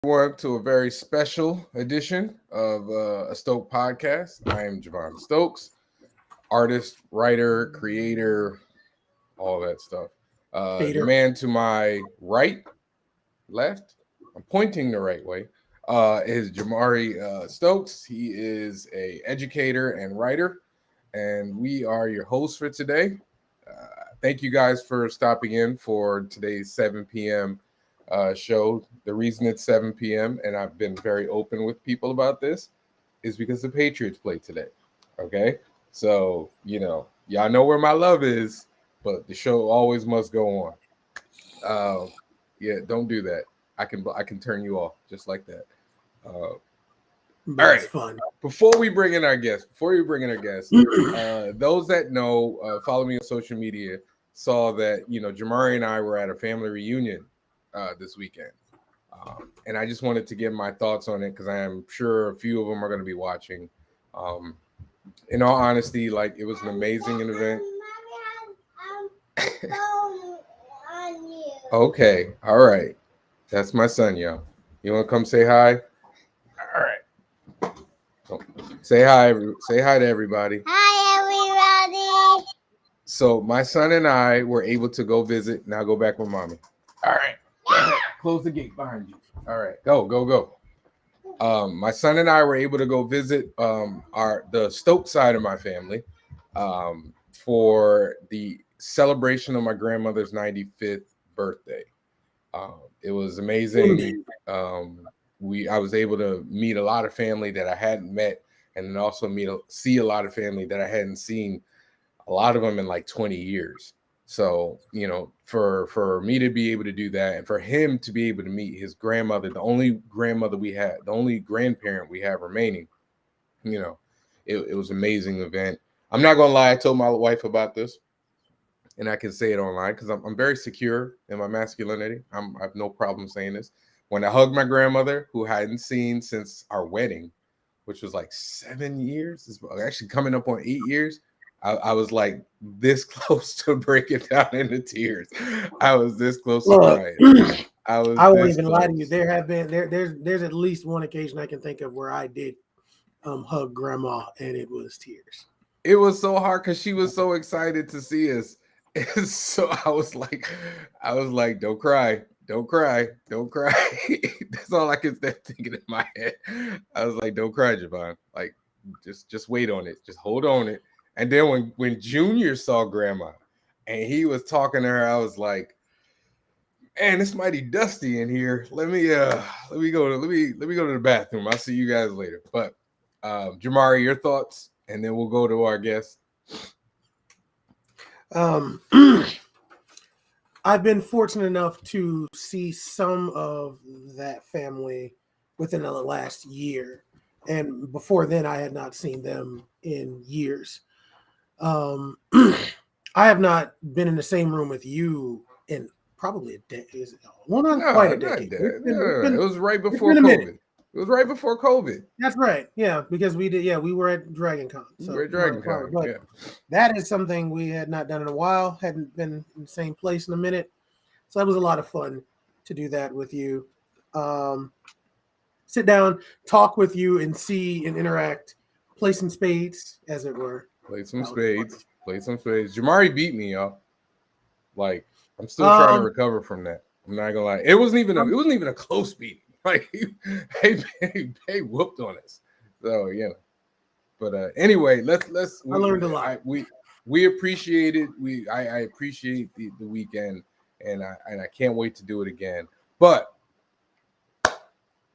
Welcome to a very special edition of a Stoked podcast. I am Javon Stokes, artist, writer, creator, all that stuff. The man to my right, left, I'm pointing the right way, is Jamari Stokes. He is a educator and writer, and we are your hosts for today. Thank you guys for stopping in for today's 7 p.m. Show. The reason it's 7 p.m. and I've been very open with people about this is because the Patriots play today. Okay, so y'all know where my love is, but the show always must go on. Yeah, don't do that. I can turn you off just like that. All right. Fun. Before we bring in our guests, those that know, follow me on social media, saw that Jamari and I were at a family reunion this weekend, and I just wanted to give my thoughts on it because I am sure a few of them are going to be watching. In all honesty, like, it was an amazing event. Okay, all right, that's my son, yo. You want to come say hi? All right. Say hi to everybody. Hi, everybody. So my son and I were able to go visit. Now go back with mommy. All right. Close the gate behind you. All right. Go. My son and I were able to go visit the Stoked side of my family for the celebration of my grandmother's 95th birthday. It was amazing. I was able to meet a lot of family that I hadn't met, and then also see a lot of family that I hadn't seen, a lot of them in like 20 years. So, for me to be able to do that, and for him to be able to meet his grandmother, the only grandmother we had, the only grandparent we have remaining, it was an amazing event. I'm not gonna lie, I told my wife about this, and I can say it online because I'm very secure in my masculinity. I have no problem saying this. When I hugged my grandmother, who I hadn't seen since our wedding, which was like 7 years, it's actually coming up on 8 years, I was like this close to breaking down into tears. I was this close to crying. I won't even lie to you. There have been there's at least one occasion I can think of where I did hug grandma, and it was tears. It was so hard because she was so excited to see us. And so I was like, don't cry. That's all I could thinking in my head. I was like, don't cry, Javon. Like, just wait on it. Just hold on it. And then when Junior saw grandma and he was talking to her, I was like, man, it's mighty dusty in here. Let me go to the bathroom. I'll see you guys later. But Jamari, your thoughts, and then we'll go to our guest. I've been fortunate enough to see some of that family within the last year, and before then I had not seen them in years. I have not been in the same room with you in probably a decade. Well, not quite a decade. It was right before COVID. It was right before COVID. That's right. Yeah, because we did. Yeah, we were at DragonCon. So we're at DragonCon. But that is something we had not done in a while. Hadn't been in the same place in a minute. So that was a lot of fun to do that with you. Sit down, talk with you, and see and interact. Play some spades, as it were. Play some spades. Jamari beat me, y'all. Like, I'm still trying to recover from that. I'm not gonna lie. It wasn't even a close beat. Like, they whooped on us. So But anyway, let's. I learned a lot. We appreciate it. I appreciate the weekend, and I can't wait to do it again. But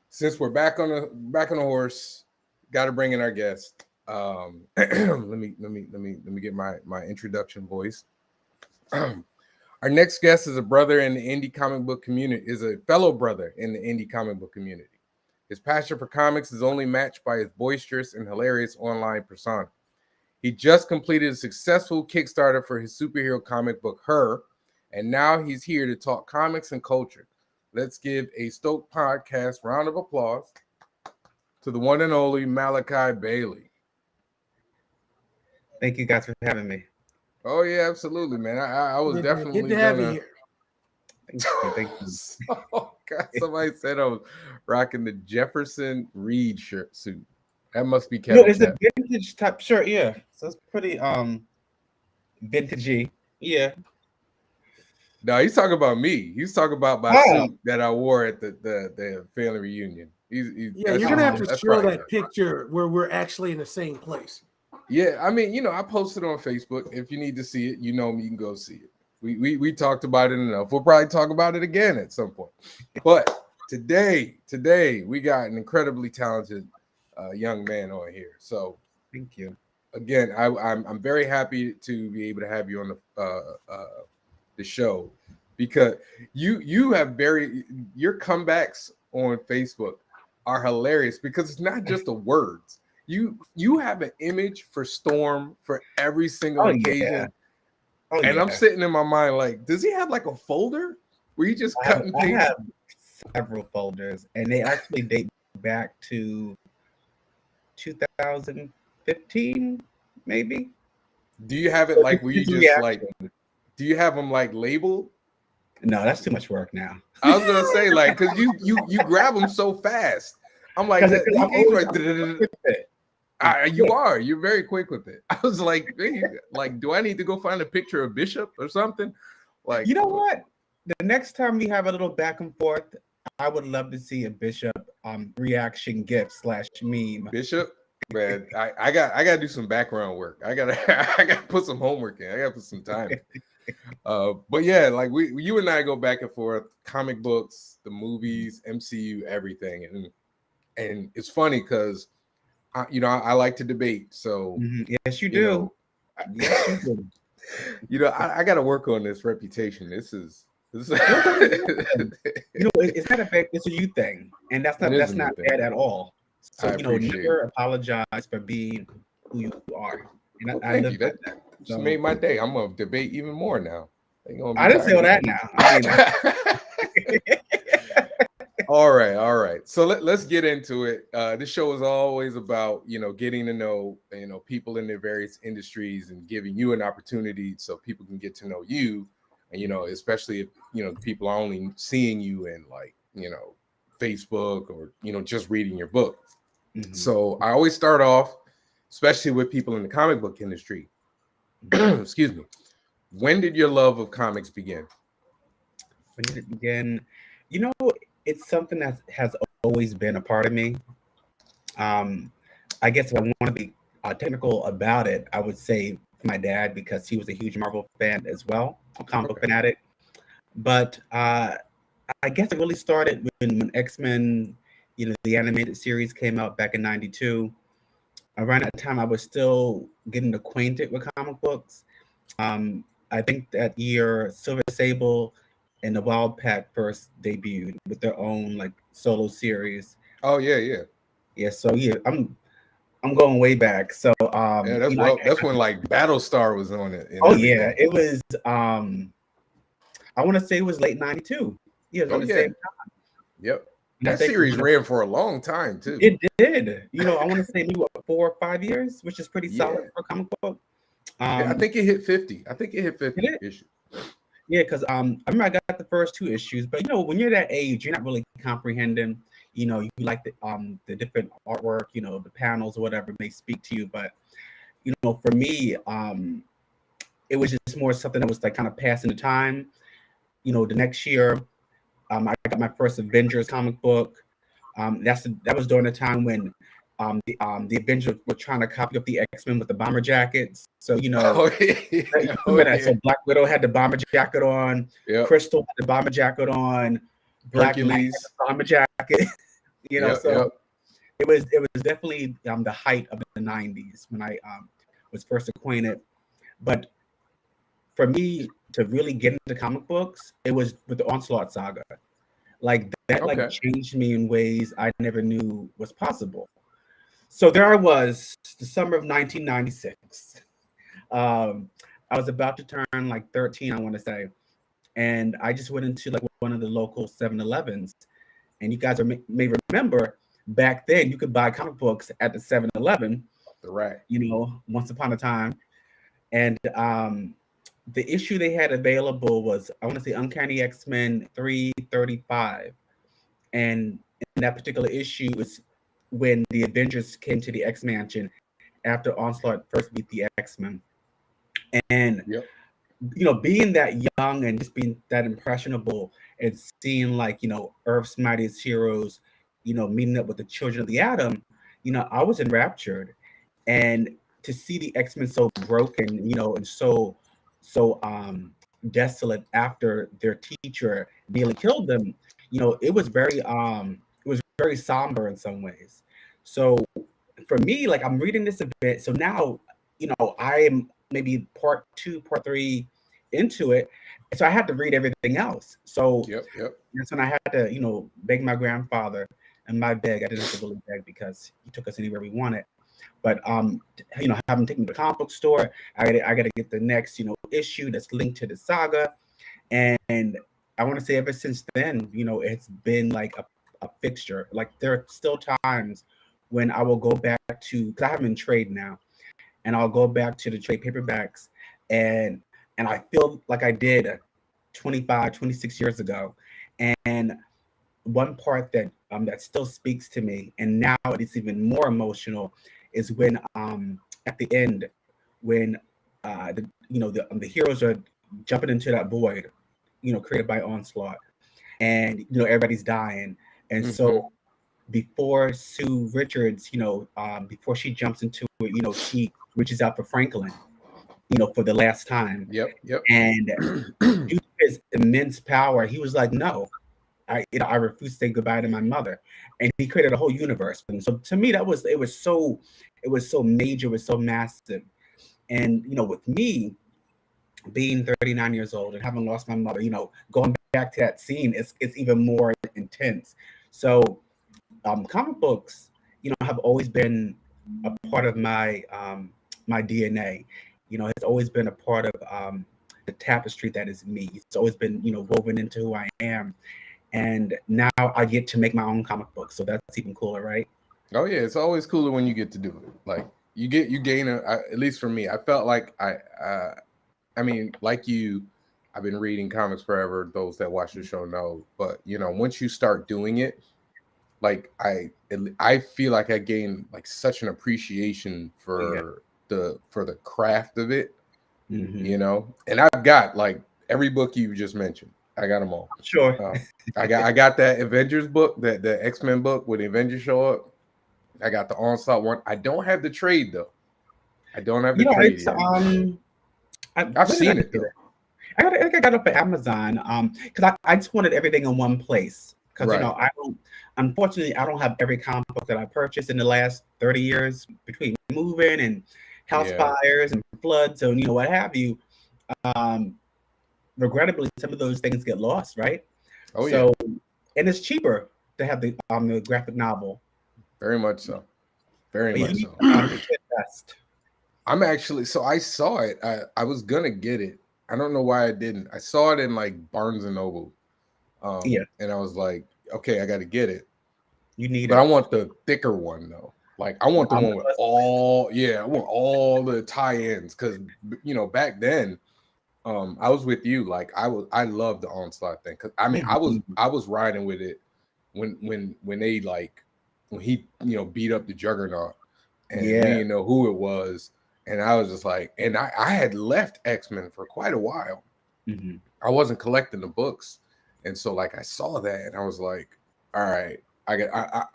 since we're back on the horse, got to bring in our guest. Let me get my introduction voice. Our next guest is a brother in the indie comic book community, is a fellow brother in the indie comic book community. His passion for comics is only matched by his boisterous and hilarious online persona. He just completed a successful Kickstarter for his superhero comic book, Her, and now he's here to talk comics and culture. Let's give a Stoked podcast round of applause to the one and only Malachi Bailey. Thank you guys for having me. Oh yeah, absolutely, man. I was definitely good to have you here. Thank you. Oh God, somebody said I was rocking the Jefferson Reed suit. That must be Kevin. It's a vintage type shirt, yeah. So it's pretty vintagey. Yeah. No, he's talking about me. He's talking about my suit that I wore at the family reunion. Yeah, you're gonna have to show that picture where we're actually in the same place. Yeah, I mean, I posted on Facebook. If you need to see it, you can go see it. We talked about it enough. We'll probably talk about it again at some point. But today we got an incredibly talented young man on here. So thank you again. I'm very happy to be able to have you on the show, because you have your comebacks on Facebook are hilarious, because it's not just the words. You have an image for Storm for every single occasion. Yeah. And I'm sitting in my mind like, does he have like a folder where you just cut and paste? I have several folders, and they actually date back to 2015, maybe. Do you have it like where you just like? Do you have them like labeled? No, that's too much work now. I was gonna say like, because you grab them so fast. I'm like, you're very quick with it. I was like, do I need to go find a picture of Bishop or something? Like, you know what? The next time we have a little back and forth, I would love to see a Bishop reaction gift / meme. Bishop, man, I gotta do some background work. I gotta put some homework in. I gotta put some time in. But yeah, like you and I go back and forth, comic books, the movies, MCU, everything, and it's funny because I like to debate. So yes, you do. Yes, you do. I got to work on this reputation. This is it's not a fact. It's a you thing, and that's not bad at all. So never apologize for being who you are. And I live that. Just made my day. I'm gonna debate even more now. I didn't say all that now. All right. So let's get into it. This show is always about getting to know people in their various industries and giving you an opportunity so people can get to know you, and especially if people are only seeing you in Facebook or just reading your book. Mm-hmm. So I always start off, especially with people in the comic book industry. Excuse me. When did your love of comics begin? When did it begin? It's something that has always been a part of me. I guess if I want to be technical about it, I would say my dad, because he was a huge Marvel fan as well, a comic book fanatic. But I guess it really started when X-Men, the animated series came out back in '92. Around that time, I was still getting acquainted with comic books. I think that year, Silver Sable and the Wild Pack first debuted with their own solo series. Oh yeah. So I'm going way back. So that's when Battlestar was on it. Yeah, it was. I want to say it was late '92. Yeah, it was the same time. Yep. That series ran for a long time too. It did. I want to say maybe 4 or 5 years, which is pretty solid for a comic book. I think it hit 50. I think it hit 50 issues. Yeah, because I remember I got the first 2 issues, but when you're that age, you're not really comprehending. You like the different artwork, the panels or whatever may speak to you. But for me, it was just more something that was kind of passing the time. The next year, I got my first Avengers comic book. That was during the time when the Avengers were trying to copy up the X-Men with the bomber jackets. So so Black Widow had the bomber jacket on. Yep. Crystal had the bomber jacket on. Black Knight had the bomber jacket. It was definitely the height of the '90s when I was first acquainted. But for me to really get into comic books, it was with the Onslaught saga. That changed me in ways I never knew was possible. So there I was, the summer of 1996. I was about to turn 13, I want to say. And I just went into one of the local 7-Elevens. And you guys may remember back then you could buy comic books at the 7-Eleven. The rack. Once upon a time. And the issue they had available was, I want to say, Uncanny X-Men 335, and in that particular issue is when the Avengers came to the X Mansion after Onslaught first beat the X-Men. And Yep. being that young and just being that impressionable and seeing, like, Earth's mightiest heroes, meeting up with the children of the atom, I was enraptured. And to see the X-Men so broken, and so desolate after their teacher nearly killed them, it was very somber in some ways. So for me, like, I'm reading this event, so now, I am maybe part two, part three into it. So I had to read everything else. So Yep. that's when I had to, beg my grandfather, and my beg, I didn't have to really beg because he took us anywhere we wanted. But have him take me to the comic book store. I gotta get the next, issue that's linked to the saga. And I want to say ever since then, it's been like a fixture. Like, there are still times when I will go back to, because I have them in trade now, and I'll go back to the trade paperbacks, and I feel like I did 25, 26 years ago. And one part that still speaks to me, and now it's even more emotional, is when at the end, when the heroes are jumping into that void, created by Onslaught, and everybody's dying, and so before Sue Richards, before she jumps into it, she reaches out for Franklin, for the last time. Yep. And due to his immense power, he was like, no, I refuse to say goodbye to my mother. And he created a whole universe. And so to me, it was so major, it was so massive. And with me being 39 years old and having lost my mother, going back to that scene, it's even more intense. So comic books, have always been a part of my DNA. It's always been a part of the tapestry that is me. It's always been, woven into who I am. And now I get to make my own comic book, so that's even cooler, right? Oh yeah, it's always cooler when you get to do it. Like, you gain at least for me, I felt like I mean, like you, I've been reading comics forever. Those that watch the show know, but once you start doing it, like I feel like I gain like such an appreciation for the craft of it, And I've got like every book you just mentioned. I got them all. Sure. I got that Avengers book, that the X-Men book where the Avengers show up. I got the Onslaught one. I don't have the trade though. I don't have the trade It's yet. I've when did seen I it get though. I think I got it up at Amazon, because I just wanted everything in one place. Because Right. unfortunately, I don't have every comic book that I purchased in the last 30 years between moving and house Yeah. fires and floods and what have you. Um, Regrettably, some of those things get lost, right? Oh So, yeah. and it's cheaper to have the graphic novel. Very much so. Very But you much need so. to invest. I'm actually, so I saw it. I was gonna get it. I don't know why I didn't. I saw it in like Barnes and Noble. Yeah. And I was like, okay, I gotta get it. You need But I it. want the thicker one though. Like I want the one with I want all the tie-ins because back then, I was with you. Like I loved the Onslaught thing because I mean I was riding with it when they like when he beat up the Juggernaut and we Yeah. didn't know who it was, and I was just like, and I had left X-Men for quite a while. Mhm. I wasn't collecting the books, and so like I saw that and I was like, all right,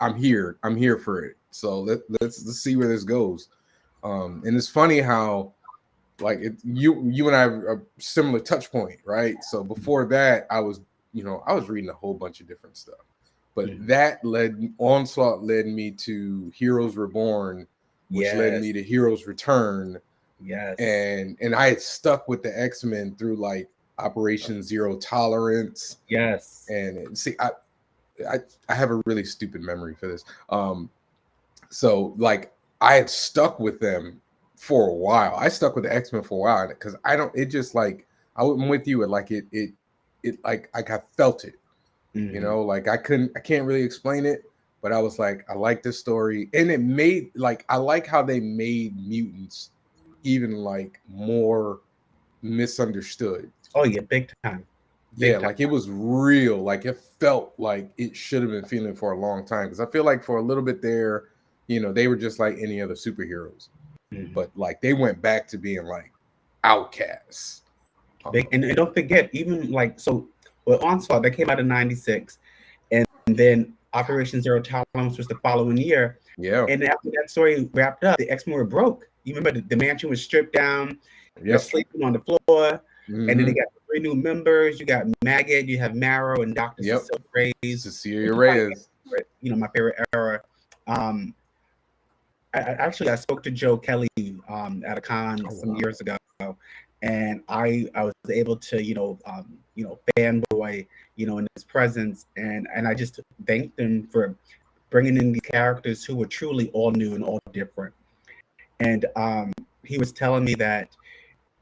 I'm here. I'm here for it. So let's see where this goes. And it's funny how like you and I have a similar touch point, right? So before that, I was reading a whole bunch of different stuff, but that Onslaught led me to Heroes Reborn, which led me Yes. to Heroes Return, Yes. and I had stuck with the X-Men through like Operation Zero Tolerance. Yes. And see, I have a really stupid memory for this. So like I had stuck with them for a while. I stuck with the X-Men for a while because I don't. It just like I went with you. Like it like I felt it. Like I can't really explain it, but I was like, I like this story, and it made like I like how they made mutants even like more misunderstood. Oh yeah, big time. Yeah, like it was real. Like it felt like it should have been feeling for a long time. Because I feel like for a little bit there, they were just like any other superheroes. But like they went back to being like outcasts. And don't forget, even like with Onslaught, that came out in '96, and then Operation Zero Tolerance was the following year. Yeah. And after that story wrapped up, the X-Men were broke. You remember the mansion was stripped down. They're sleeping on the floor. And then they got 3 new members. You got Maggot, you have Marrow, and Dr. Cecilia Reyes. My favorite era. I spoke to Joe Kelly at a con some years ago, and I was able to fanboy in his presence, and I just thanked him for bringing in these characters who were truly all new and all different. And he was telling me that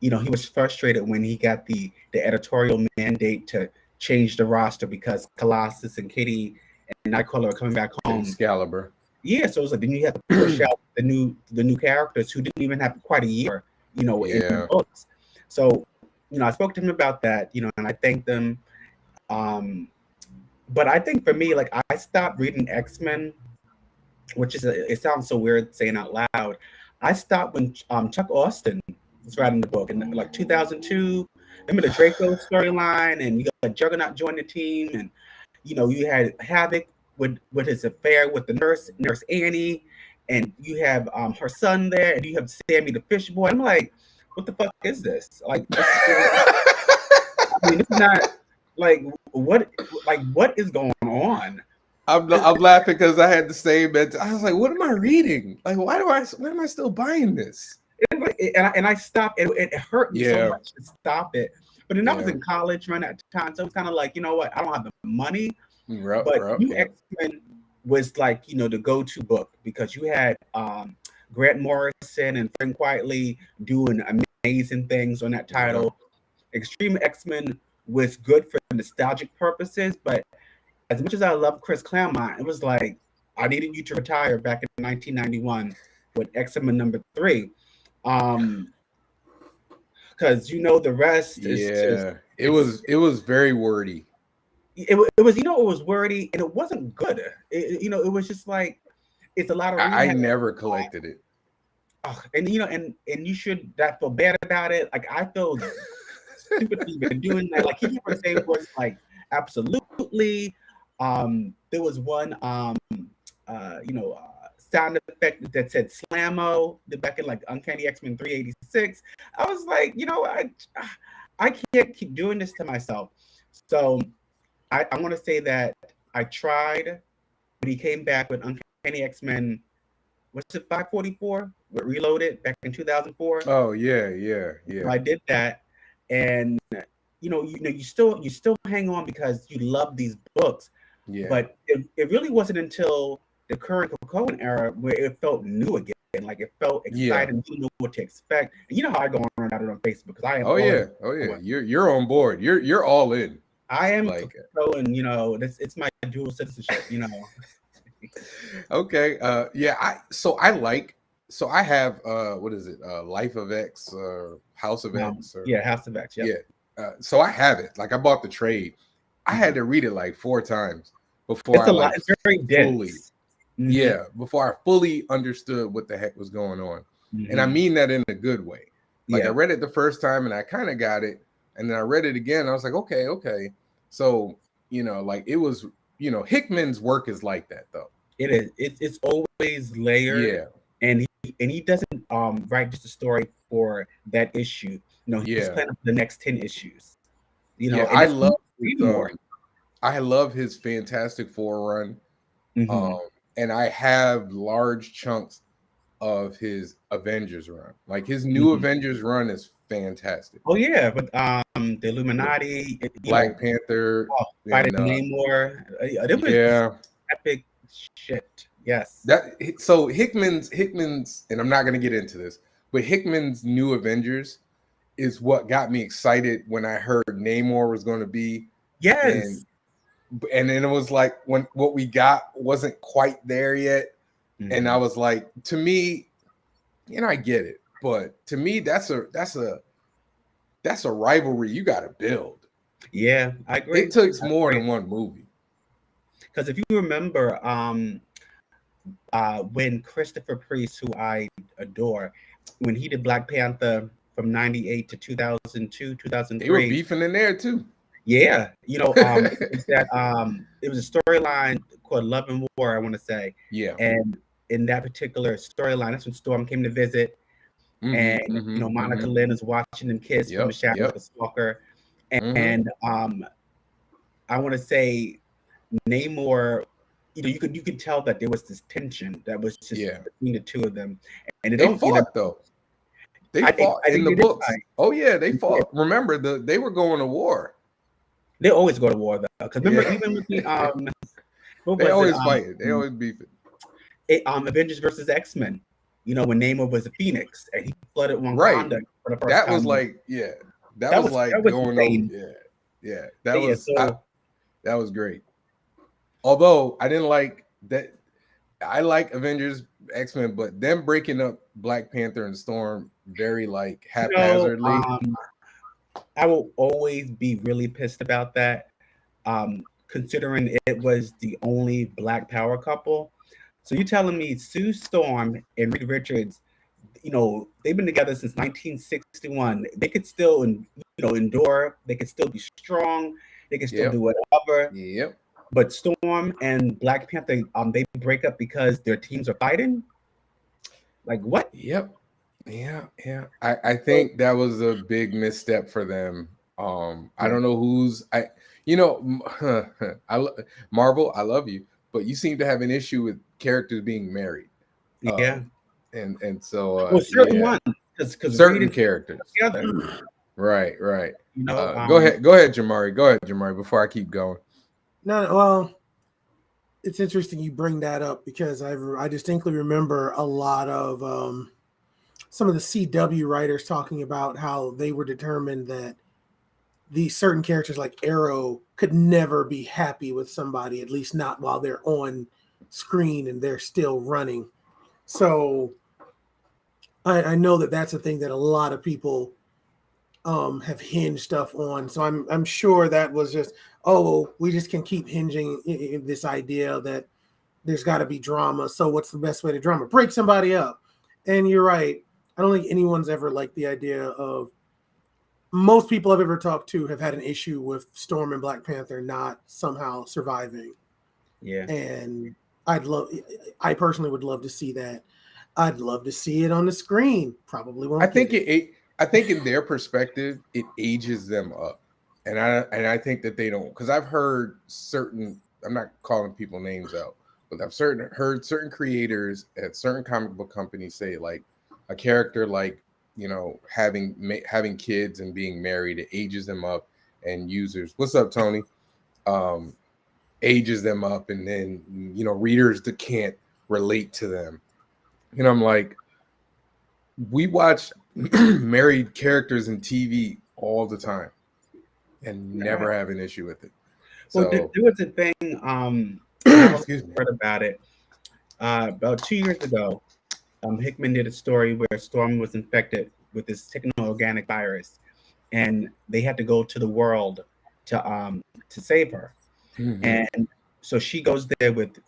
he was frustrated when he got the editorial mandate to change the roster because Colossus and Kitty and Nightcrawler are coming back home. Excalibur. Yeah, so it was like then you have to push out the new characters who didn't even have quite a year, in the books. So, I spoke to him about that, and I thanked them. But I think for me, like I stopped reading X-Men, which is it sounds so weird saying out loud. I stopped when Chuck Austen was writing the book in like 2002. Remember the Draco storyline, and you got Juggernaut join the team, and you had Havoc with his affair with the nurse Annie, and you have her son there, and you have Sammy the Fish Boy. I'm like, what the fuck is this? Like, it's not like what is going on? I'm laughing because I had the same. I was like, what am I reading? Like, why am I still buying this? And I stopped. It hurt me so much to stop it. But then I was in college right at the time, so it's kind of like, you know what? I don't have the money. New X-Men was like, the go-to book because you had Grant Morrison and Frank Quitely doing amazing things on that title. Extreme X-Men was good for nostalgic purposes, but as much as I love Chris Claremont, it was like I needed you to retire back in 1991 with X-Men number 3. Because the rest is it was very wordy. It was wordy and it wasn't good. It was just like it's a lot of. I never collected it. And you should not feel bad about it. Like I feel stupid even doing that. Like he kept saying words like absolutely. There was one sound effect that said slammo back in like Uncanny X-Men 386. I was like, I can't keep doing this to myself. So I want to say that I tried when he came back with Uncanny X-Men. What's it, 544? Reloaded back in 2004. Oh yeah. So I did that, and you still hang on because you love these books. Yeah. But it really wasn't until the current Cocoon era where it felt new again. Like it felt exciting. You know what to expect. And you know how I go on about it on Facebook because I am. Oh yeah. You're on board. You're all in. I am like, and it's my dual citizenship. Okay. I have what is it? Life of X or House of X? House of X. Yeah. So I have it. Like I bought the trade. I had to read it like 4 times before it's very dense. Yeah, before I fully understood what the heck was going on. And I mean that in a good way. Like I read it the first time and I kind of got it. And then I read it again. And I was like, okay. So, like it was, Hickman's work is like that though. It is. It's always layered. Yeah. And he doesn't write just a story for that issue. He's planning for the next 10 issues. I love his Fantastic Four run. And I have large chunks of his Avengers run. Like his new Avengers run is fantastic. Oh yeah, but the Illuminati, Black Panther, fighting Namor. It was epic shit. Yes. So Hickman's, and I'm not gonna get into this, but Hickman's new Avengers is what got me excited when I heard Namor was going to be. Yes. And then it was like when what we got wasn't quite there yet. And I was like, to me, I get it, but to me, that's a that's a rivalry you got to build. Yeah, I agree. It takes more than one movie. Because if you remember, when Christopher Priest, who I adore, when he did Black Panther from 98 to 2002, 2003. They were beefing in there too. Yeah, it was it was a storyline called Love and War, I want to say. Yeah. And in that particular storyline, that's when Storm came to visit, and Monica Lynn is watching them kiss from the shadow of a stalker, and I want to say Namor. You could tell that there was this tension that was just between the two of them, and they fought though. They fought in the books. Oh yeah, they fought. Remember, they were going to war. They always go to war though, because remember even with the they always fighting. They always beefing. Avengers versus X-Men. When Namor was a Phoenix and he flooded Wakanda for the first time. That was like that was like going over. Yeah. That was great. Although I didn't like that. I like Avengers, X-Men, but them breaking up Black Panther and Storm very like haphazardly. I will always be really pissed about that, considering it was the only Black Power couple. So you're telling me Sue Storm and Reed Richards, they've been together since 1961. They could still, endure. They could still be strong. They can still do whatever. Yep. But Storm and Black Panther, they break up because their teams are fighting. Like what? Yep. Yeah. I think that was a big misstep for them. I don't know who's Marvel, I love you, but you seem to have an issue with characters being married. And so certain ones, because certain characters together. Right. Go ahead, Jamari. Go ahead, Jamari, before I keep going. No, well, it's interesting you bring that up because I distinctly remember a lot of some of the CW writers talking about how they were determined that these certain characters like Arrow could never be happy with somebody, at least not while they're on screen and they're still running. So I know that that's a thing that a lot of people have hinged stuff on. So I'm sure that was just, we just can keep hinging in this idea that there's got to be drama. So what's the best way to drama? Break somebody up. And you're right. I don't think anyone's ever liked the idea of, most people I've ever talked to have had an issue with Storm and Black Panther not somehow surviving. Yeah. And I personally would love to see that. I'd love to see it on the screen. Probably won't. I think in their perspective, it ages them up. And I think that they don't, because I've heard certain, I'm not calling people names out, but I've heard certain creators at certain comic book companies say like a character like, having kids and being married, it ages them up, and users, what's up, Tony? Ages them up, and then readers that can't relate to them. I'm like, we watch married characters in TV all the time and never have an issue with it. So there was a thing I heard about it about 2 years ago. Hickman did a story where Storm was infected with this techno-organic virus, and they had to go to the world to save her. Mm-hmm. And so she goes there with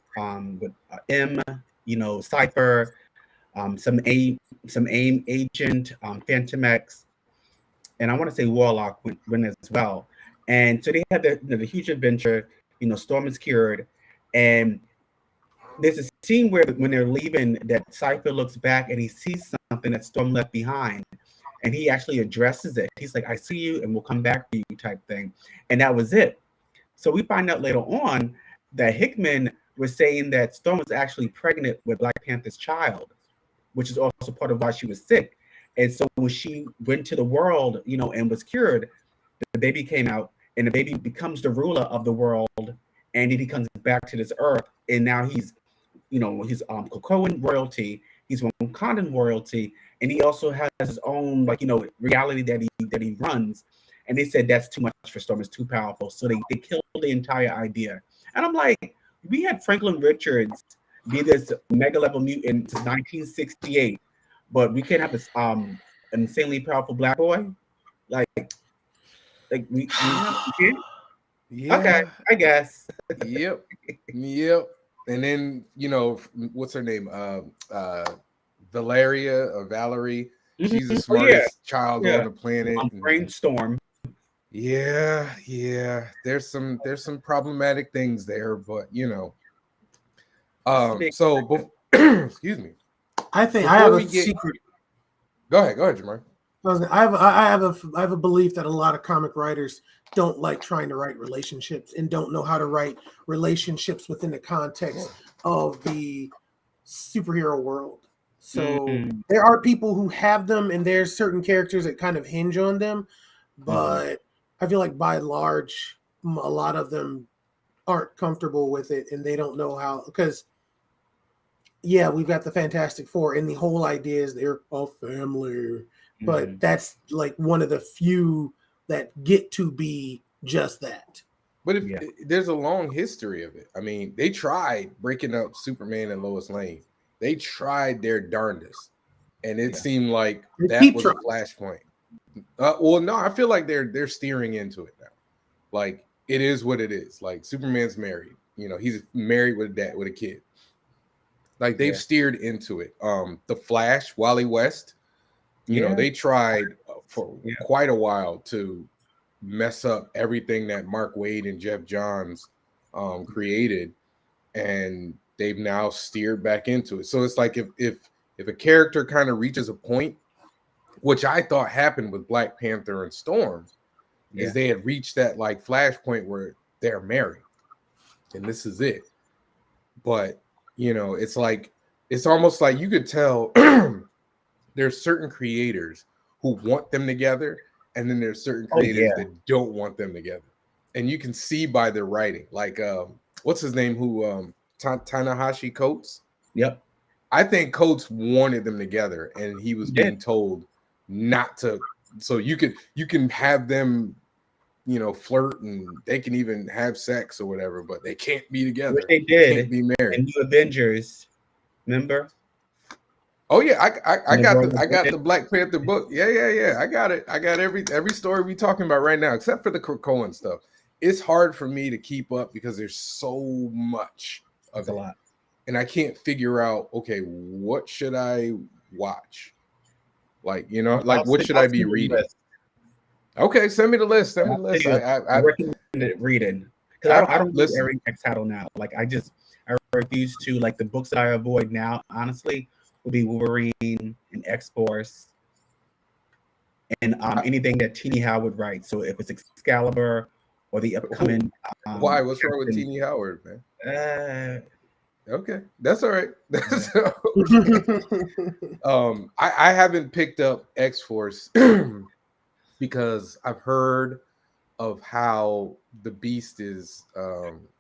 M, Cypher, some AIM agent, Phantom X, and I want to say Warlock went as well. And so they had the huge adventure. Storm is cured, and there's a scene where when they're leaving, that Cypher looks back and he sees something that Storm left behind, and he actually addresses it. He's like, "I see you, and we'll come back for you," type thing. And that was it. So we find out later on that Hickman was saying that Storm was actually pregnant with Black Panther's child, which is also part of why she was sick. And so when she went to the world, and was cured, the baby came out, and the baby becomes the ruler of the world, and he comes back to this earth, and now he's Cocoan royalty, he's Wakandan royalty, and he also has his own reality that he runs. And they said that's too much for Storm, it's too powerful, so they killed the entire idea. And I'm like, we had Franklin Richards be this mega level mutant since 1968, but we can't have this insanely powerful Black boy. Like we can't? Yeah. Okay, I guess. Yep. Yep. And then, you know, what's her name? Valeria or Valerie. She's the smartest child on the planet. Brainstorm. Yeah, yeah. There's some problematic things there, but you know. Excuse me. I think I have a secret. Go ahead, Jamar. I have a belief that a lot of comic writers don't like trying to write relationships and don't know how to write relationships within the context of the superhero world. So there are people who have them, and there's certain characters that kind of hinge on them, but I feel like by and large, a lot of them aren't comfortable with it, and they don't know how. Because yeah, we've got the Fantastic Four, and the whole idea is they're a family. But that's like one of the few that get to be just that. But there's a long history of it. I mean, they tried breaking up Superman and Lois Lane. They tried their darndest, and it seemed like that was a flashpoint. Well, no, I feel like they're steering into it now. Like it is what it is. Like Superman's married. You know, he's married with a kid. Like they've steered into it. The Flash, Wally West. You know, they tried for quite a while to mess up everything that Mark Waid and Jeff Johns created, and they've now steered back into it. So it's like if a character kind of reaches a point, which I thought happened with Black Panther and Storm, is they had reached that like flashpoint where they're married, and this is it. But you know, it's almost like you could tell. There's certain creators who want them together, and then there's certain creators that don't want them together. And you can see by their writing. Like, what's his name? Tanahashi Coates? Yep. I think Coates wanted them together, and he was being told not to. So you can have them, you know, flirt, and they can even have sex or whatever, but they can't be together. Which they did. Can't be married. And New Avengers, remember? Oh yeah, I got the Black Panther book. Yeah. I got it. I got every story we talking about right now, except for the Krakoan stuff. It's hard for me to keep up because there's so much of it. A lot, and I can't figure out. Okay, what should I watch? Like what should I be reading? Okay, send me the list. Send me the list. I recommend reading because I don't read every X title now. Like I refuse to. Like the books that I avoid now, honestly, would be Wolverine and X-Force and anything that Teenie Howard writes. So if it's Excalibur or the upcoming... Why? What's wrong with Teenie Howard, man? Okay, that's all right. That's okay. I haven't picked up X-Force because I've heard of how the Beast is...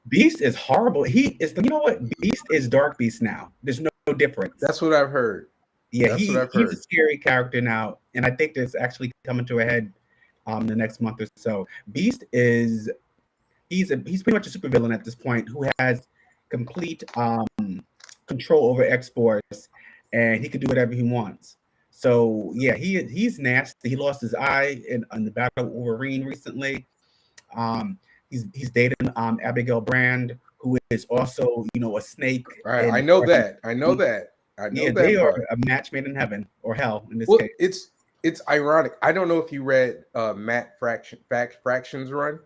Beast is horrible. He is... You know what? Beast is Dark Beast now. There's no difference. That's what I've heard. Yeah, he's a scary character now, and I think that's actually coming to a head the next month or so. Beast is he's pretty much a supervillain at this point who has complete control over X-Force, and he can do whatever he wants. So yeah, he's nasty. He lost his eye in the battle with Wolverine recently. He's dating Abigail Brand, who is also, you know, a snake. Right, I know that. They are a match made in heaven or hell in this case. It's ironic. I don't know if you read Matt Fraction's run.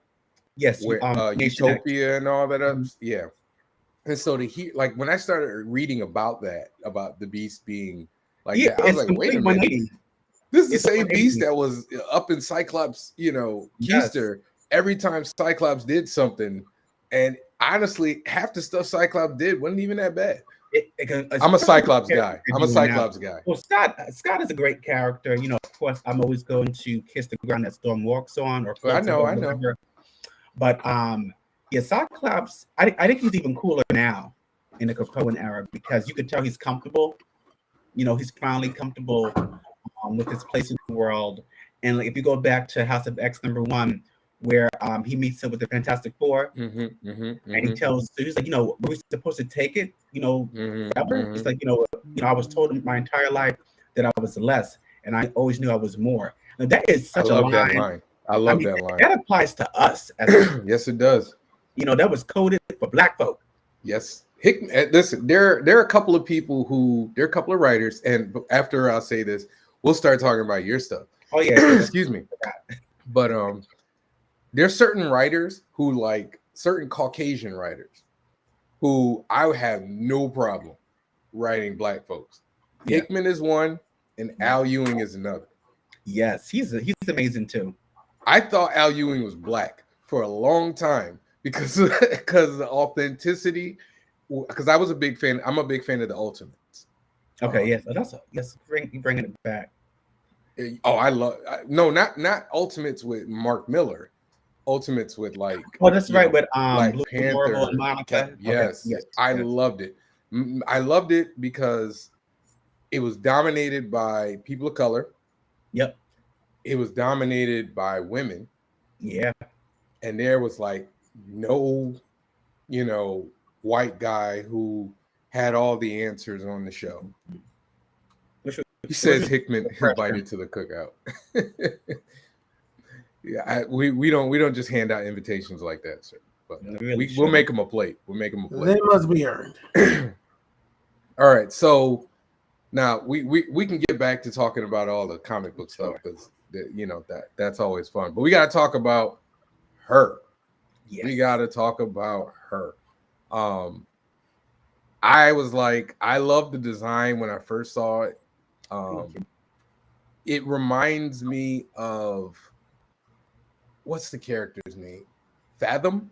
Yes, with Utopia and all that. Yeah, and so to hear, like, when I started reading about the Beast being like that, I was like, wait a minute, this is the same Beast that was up in Cyclops, you know, Keister every time Cyclops did something, and honestly, half the stuff Cyclops did wasn't even that bad. I'm a Cyclops guy. Well, Scott is a great character. You know, of course, I'm always going to kiss the ground that Storm walks on. I know. But Cyclops, I think he's even cooler now in the Krakoan era because you can tell he's comfortable. You know, he's finally comfortable with his place in the world. And like, if you go back to House of X #1, where he meets up with the Fantastic Four, and he tells, so he's like, you know, we're supposed to take it, you know, He's like, you know, I was told my entire life that I was less, and I always knew I was more. Now, that is I such a love that line. line. I I love mean, that line. that applies to us as Yes, it does. that was coded for Black folk. Yes. Listen, there are a couple of people there are a couple of writers, and after I'll say this, we'll start talking about your stuff. Oh yeah, Excuse me. But there's certain writers who, like certain Caucasian writers, who I would have no problem writing Black folks. Yeah. Hickman is one, and Al Ewing is another. Yes, he's amazing too. I thought Al Ewing was Black for a long time because of the authenticity. Because I was a big fan. I'm a big fan of the Ultimates. Okay, yes, you bringing it back. I love not Ultimates with Mark Miller. Ultimates with like that's right, with Black Blue Panther, Marvel and Monica. Yes, Okay, yes, I yes. loved it. I loved it because it was dominated by people of color. Yep. It was dominated by women. Yeah. And there was like no, white guy who had all the answers on the show. He says Hickman invited to the cookout. Yeah, we don't just hand out invitations like that, sir. But we'll make them a plate. We'll make them a plate. They must be earned. All right, so now we can get back to talking about all the comic book stuff because that's always fun. But we got to talk about her. Yes. We got to talk about her. I was like, I love the design when I first saw it. It reminds me of, what's the character's name? Fathom?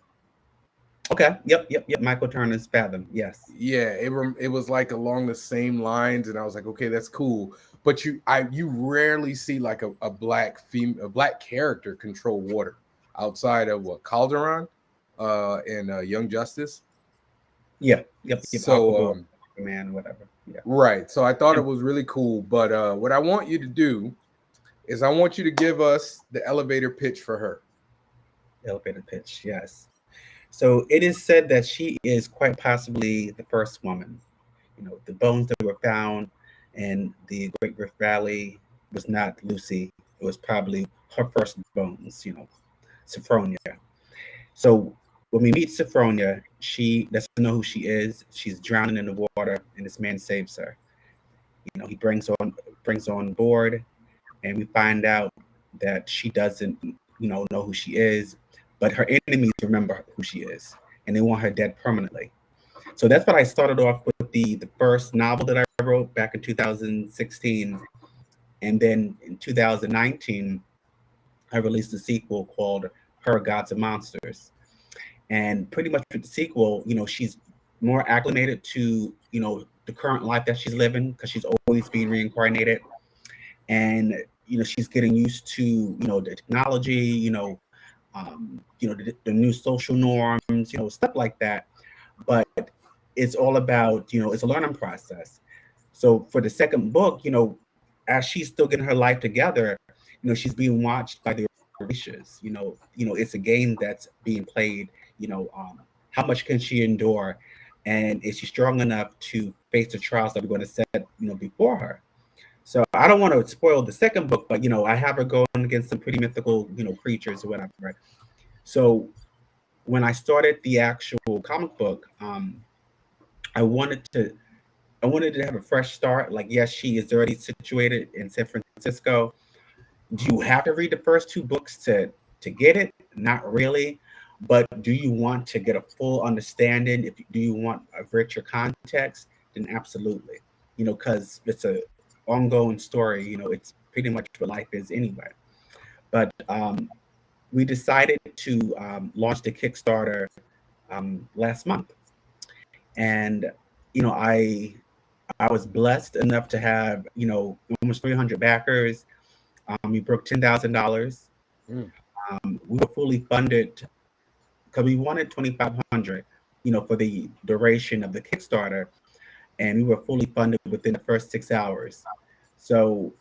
Okay. Yep. Michael Turner's Fathom. Yes. Yeah, it was like along the same lines, and I was like, okay, that's cool. But you rarely see like a black character control water outside of Calderon and Young Justice. Yeah. Yep. So man, whatever. Yeah. Right. So I thought it was really cool. But what I want you to do is I want you to give us the elevator pitch for her. Elevator pitch, yes. So it is said that she is quite possibly the first woman. The bones that were found in the Great Rift Valley was not Lucy. It was probably her first bones, Sophronia. So when we meet Sophronia, she doesn't know who she is. She's drowning in the water, and this man saves her. He brings on board, and we find out that she doesn't, know who she is, but her enemies remember who she is, and they want her dead permanently. So that's what I started off with the first novel that I wrote back in 2016, and then in 2019, I released a sequel called Her Gods and Monsters. And pretty much with the sequel, she's more acclimated to, the current life that she's living because she's always being reincarnated. And, she's getting used to, the technology, the new social norms, stuff like that. But it's all about, it's a learning process. So for the second book, as she's still getting her life together, she's being watched by the Orishas. It's a game that's being played. How much can she endure, and is she strong enough to face the trials that we're going to set, before her? So I don't want to spoil the second book, but I have her going against some pretty mythical, creatures or whatever. So when I started the actual comic book, I wanted to have a fresh start. Like, yes, she is already situated in San Francisco. Do you have to read the first two books to get it? Not really. But do you want to get a full understanding? Do you want a richer context? Then absolutely. Because it's a ongoing story. It's pretty much what life is anyway. But we decided to launch the Kickstarter last month, and I was blessed enough to have almost 300 backers. We broke $10,000. We were fully funded because we wanted 2,500, for the duration of the Kickstarter, and we were fully funded within the first 6 hours. So,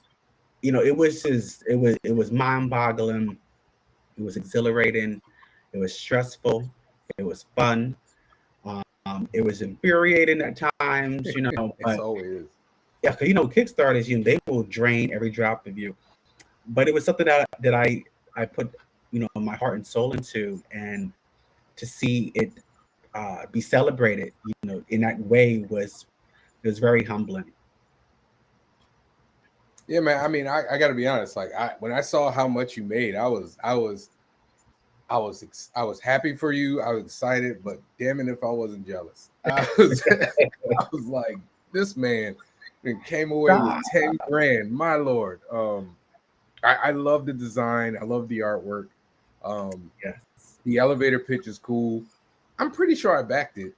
it was mind-boggling. It was exhilarating. It was stressful. It was fun. It was infuriating at times, It's but always. yeah, because Kickstarters, they will drain every drop of you. but it was something that I put, my heart and soul into, and to see it be celebrated, in that way was very humbling. Yeah, man. I mean, I got to be honest. Like, when I saw how much you made, I was happy for you. I was excited, but damn it, if I wasn't jealous, I was like, this man came away with 10 grand. My lord. I love the design. I love the artwork. Yes, The elevator pitch is cool. I'm pretty sure I backed it.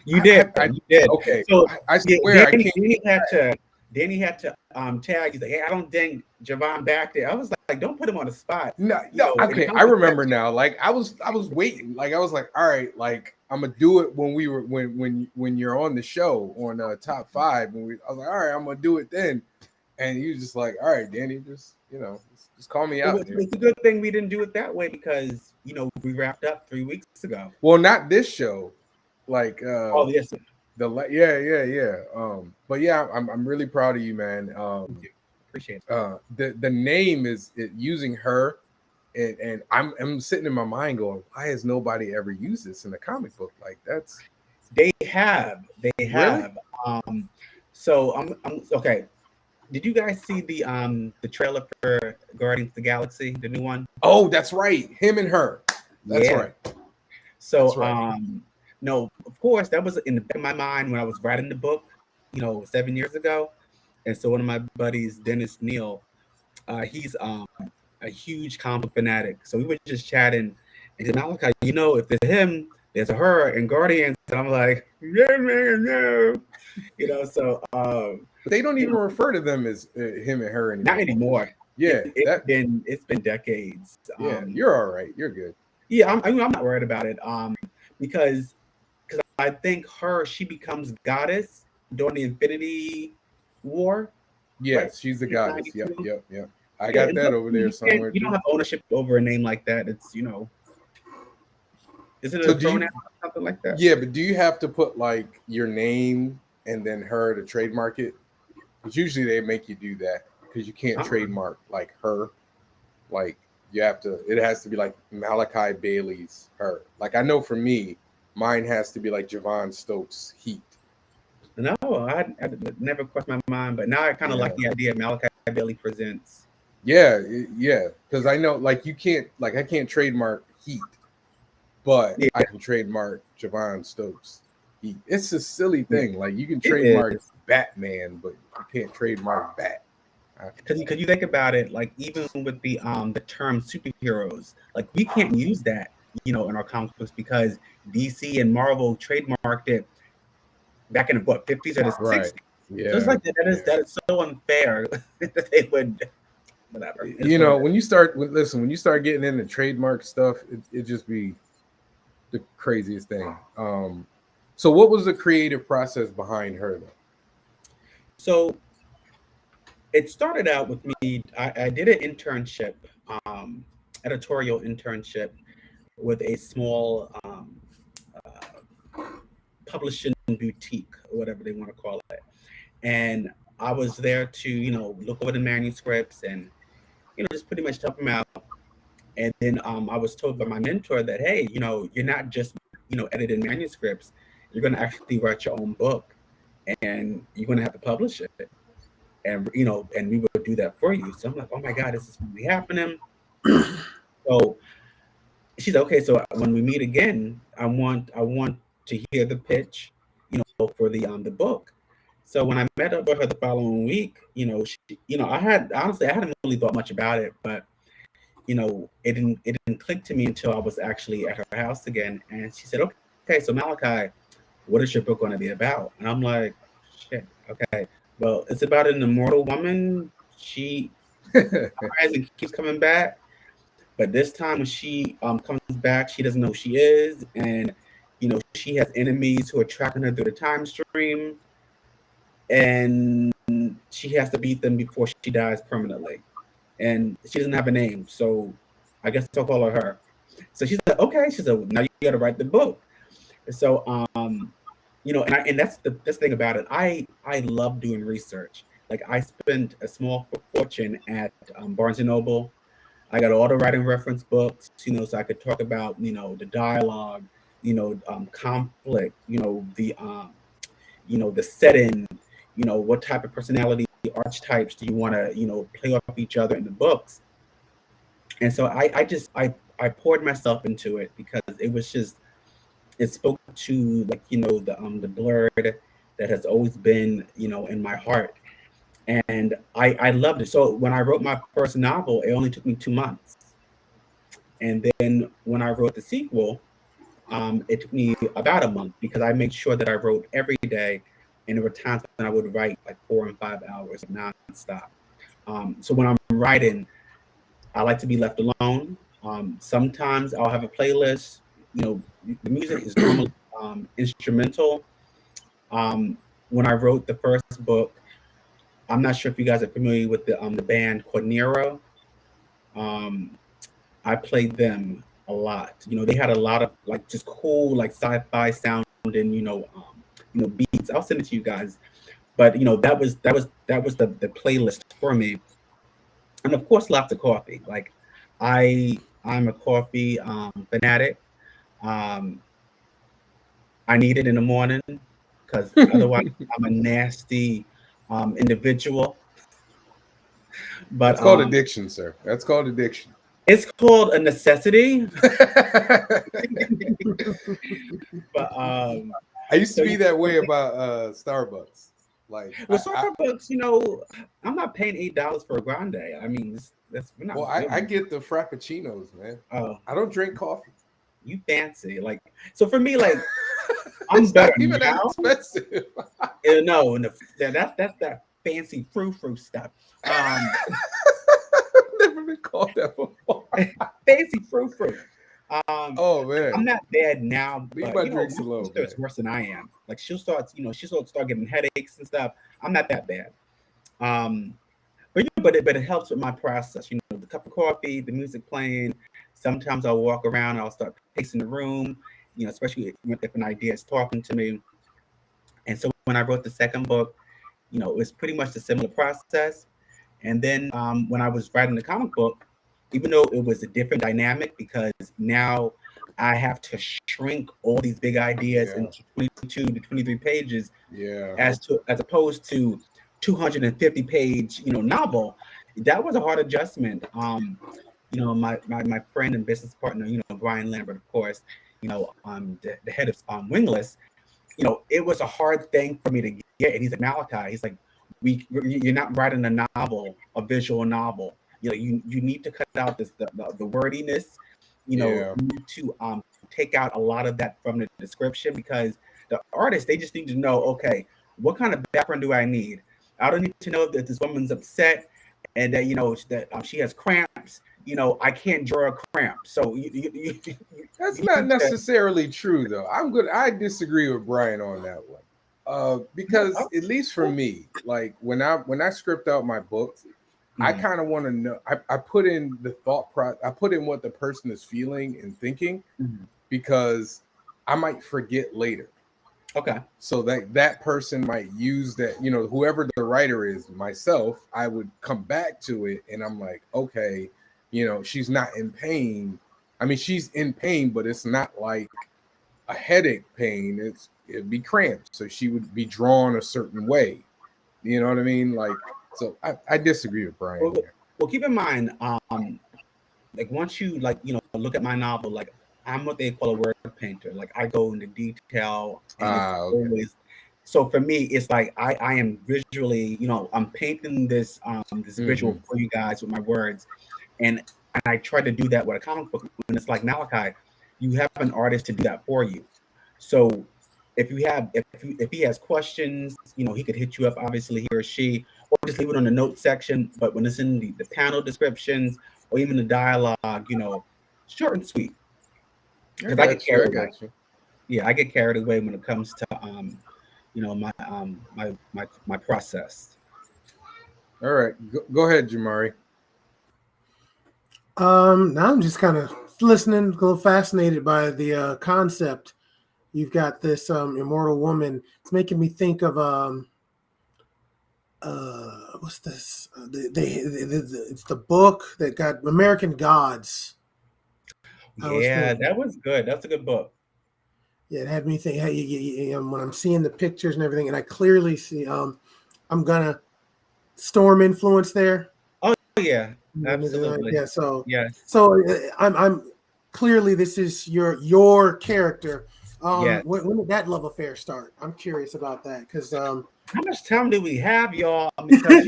you did. You did. Okay. So I swear I can't. Danny had to tag. He's like, hey, I don't think Javon backed it. I was like, don't put him on the spot. No, okay. I remember now. Like I was waiting. Like I was like, all right, like I'm gonna do it when you're on the show on top 5. I was like, all right, I'm gonna do it then. And he was just like, all right, Danny, just call me out. It's a good thing we didn't do it that way, because we wrapped up 3 weeks ago. Well, not this show. Like yes. Yeah. But yeah, I'm really proud of you, man. Appreciate it. The name is using her, and I'm sitting in my mind going, why has nobody ever used this in a comic book? Like that's They have. Really? So I'm okay. Did you guys see the trailer for Guardians of the Galaxy, the new one? Oh, that's right. Him and her. That's right. So That's right. no, of course, that was in the back of my mind when I was writing the book, 7 years ago. And so one of my buddies, Dennis Neal, he's a huge comic fanatic. So we were just chatting, and then Malachi, if there's him, there's a her in Guardians, and I'm like, yeah, man, no. So But they don't even refer to them as him and her anymore. not anymore. Yeah, it's been decades. Yeah, you're all right. You're good. Yeah, I'm not worried about it. Because I think she becomes goddess during the Infinity War. Yes, right? she's the goddess. Yep. I got that over there somewhere. You don't have ownership over a name like that. It's isn't it a pronoun or something like that? Yeah, but do you have to put like your name and then her to trademark it? Because usually they make you do that because you can't trademark like her. Like you have to. It has to be like Malachi Bailey's her. Like I know for me, mine has to be like Javon Stokes' Heat. No, I never crossed my mind, but now I kind of like the idea of Malachi Bailey presents. Yeah, because I know like you can't, like I can't trademark Heat, but I can trademark Javon Stokes' Heat. It's a silly thing. Like you can trademark Batman, but you can't trademark Bat. Because you think about it, like even with the term superheroes, like we can't use that, in our comic books because DC and Marvel trademarked it back in the 50s or the 60s. Yeah, so it's like that is so unfair that they would, whatever. When you start getting into trademark stuff, it just be the craziest thing. So what was the creative process behind her though? So it started out with me. I did an internship, editorial internship with a small publishing boutique, or whatever they want to call it. And I was there to, look over the manuscripts and, just pretty much help them out. And then I was told by my mentor that, hey, you're not just, editing manuscripts. You're going to actually write your own book, and you're going to have to publish it. And, and we would do that for you. So I'm like, oh my God, this is really happening. So she said, okay, so when we meet again, I want to hear the pitch, for the book. So when I met up with her the following week, I hadn't really thought much about it, but it didn't click to me until I was actually at her house again, and she said, okay, so Malachi, what is your book going to be about? And I'm like, shit, okay, well, it's about an immortal woman. She dies and keeps coming back, but this time when she comes back, she doesn't know who she is, and she has enemies who are tracking her through the time stream, and she has to beat them before she dies permanently. And she doesn't have a name, so I guess I'll call her. So she's like, okay. She said, now you got to write the book. So, and that's the thing about it. I love doing research. Like I spent a small fortune at Barnes and Noble. I got all the writing reference books, so I could talk about, the dialogue, conflict, the setting, what type of personality archetypes do you want to, play off each other in the books. And so I poured myself into it because it spoke to, like, the blurred that has always been, in my heart. And I loved it. So when I wrote my first novel, it only took me 2 months. And then when I wrote the sequel, it took me about a month because I made sure that I wrote every day, and there were times when I would write like 4 and 5 hours nonstop. So when I'm writing, I like to be left alone. Sometimes I'll have a playlist. The music is normally instrumental. When I wrote the first book, I'm not sure if you guys are familiar with the band Cornero. Um, I played them a lot. They had a lot of like just cool like sci-fi sounding, beats. I'll send it to you guys. But that was the playlist for me. And of course lots of coffee. Like I'm a coffee fanatic. Um, I need it in the morning because otherwise I'm a nasty individual. But That's called addiction, sir. That's called addiction. it's called a necessity. But I used to so be that way about Starbucks. Like, with Starbucks, I'm not paying $8 for a grande. I mean, we're not. I get the frappuccinos, man. Oh, I don't drink coffee. you fancy. Like, so for me, like, I'm It's better not even that now. expensive. No, and that's that fancy frou stuff. I've never been called that before. Fancy frou. Oh man, I'm not bad now, leave but my drinks alone. sister is worse than I am. Like she'll start getting headaches and stuff. I'm not that bad. Um, but it helps with my process. The cup of coffee, the music playing. Sometimes I'll walk around. I'll start pacing the room. Especially if an idea is talking to me. And so when I wrote the second book, it was pretty much a similar process. And then when I was writing the comic book, even though it was a different dynamic because now I have to shrink all these big ideas into 22 to 23 pages, as opposed to 250 page novel. That was a hard adjustment. My friend and business partner, Brian Lambert, of course, the head of Wingless, it was a hard thing for me to get. And he's like, Malachi, he's like, you're not writing a novel, a visual novel. You need to cut out the wordiness. You need to take out a lot of that from the description because the artists, they just need to know, okay, what kind of background do I need? I don't need to know that this woman's upset and that she has cramps. I can't draw a cramp. So that's not necessarily true, though. I disagree with Brian on that one. Because at least for me, like when I script out my books, I kind of want to know. I put in the thought process. I put in what the person is feeling and thinking, because I might forget later. Okay. So that person might use that. Whoever the writer is, myself, I would come back to it, and I'm like, okay, she's not in pain. I mean, she's in pain, but it's not like a headache pain. It'd be cramped, so she would be drawn a certain way. You know what I mean? Like, so I disagree with Brian. Well, keep in mind, like once you look at my novel, like I'm what they call a word painter. Like I go into detail, and always. So for me, it's like I am visually, I'm painting this visual for you guys with my words, and I try to do that with a comic book. And it's like Malachi, you have an artist to do that for you. So if he has questions, he could hit you up, obviously, he or she, or just leave it on the note section. But when it's in the panel descriptions or even the dialogue, short and sweet. Because I get carried away. Yeah, I get carried away when it comes to my process. All right, go ahead, Jamari. Now I'm just kind of listening, a little fascinated by the concept. You've got this immortal woman. It's making me think of what's this? It's the book that got American Gods. Yeah, that was good. That's a good book. Yeah, it had me think. Hey, when I'm seeing the pictures and everything, and I clearly see. I'm gonna Storm influence there. Oh yeah, absolutely. Yeah. So Yes. I'm clearly this is your character. Yes. When did that love affair start? I'm curious about that because How much time do we have, y'all? Because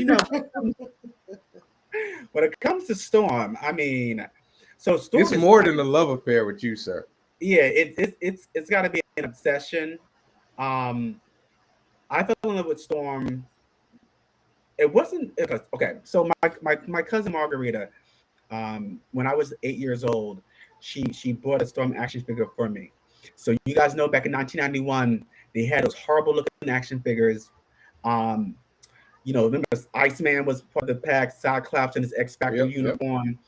when it comes to Storm, I mean, so Storm It's is more than a love affair with you, sir. yeah, it's got to be an obsession. Um, I fell in love with Storm. It wasn't okay. So my cousin Margarita, when I was 8 years old, she bought a Storm action figure for me. So you guys know back in 1991, they had those horrible looking action figures. Um, remember Iceman was part of the pack, Cyclops in his X Factor uniform,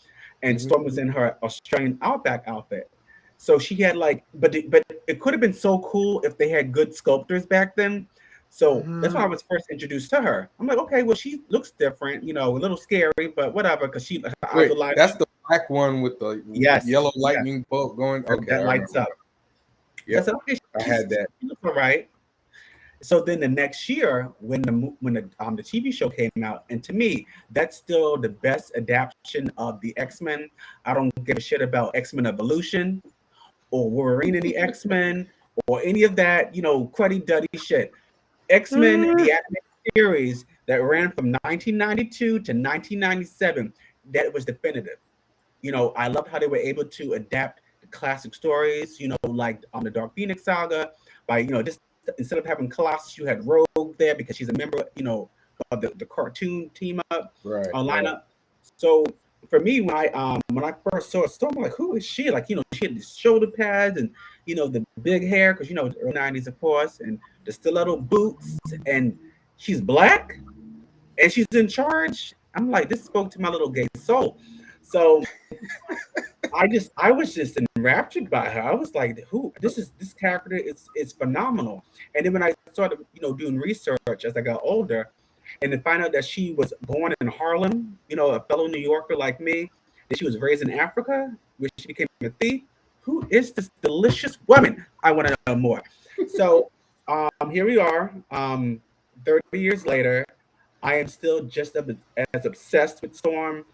and Storm was in her Australian Outback outfit. So she had but it could have been so cool if they had good sculptors back then. So that's why I was first introduced to her. I'm like, okay, well, she looks different, a little scary, but whatever, because her eyes are light. That's the black one with the yellow lightning bolt going. Okay, that lights up. Yeah, I said, okay, I had that. She looks all right. So then the next year, when the TV show came out, and to me, that's still the best adaptation of the X-Men. I don't give a shit about X-Men Evolution or Wolverine in the X-Men or any of that, cruddy duddy shit. X-Men, the animated series that ran from 1992 to 1997, that was definitive. I loved how they were able to adapt the classic stories, like the Dark Phoenix saga, by just instead of having Colossus, you had Rogue there because she's a member, of the cartoon team up lineup. Right. So for me, when I first saw Storm, I'm like, who is she? Like, she had the shoulder pads and the big hair, because the early 90s, of course, and the stiletto boots, and she's black and she's in charge. I'm like, this spoke to my little gay soul. So I was just enraptured by her. I was like, this character is phenomenal. And then when I started, doing research as I got older, and then find out that she was born in Harlem, a fellow New Yorker like me, that she was raised in Africa, where she became a thief. Who is this delicious woman? I want to know more. So here we are, 30 years later. I am still just as obsessed with Storm.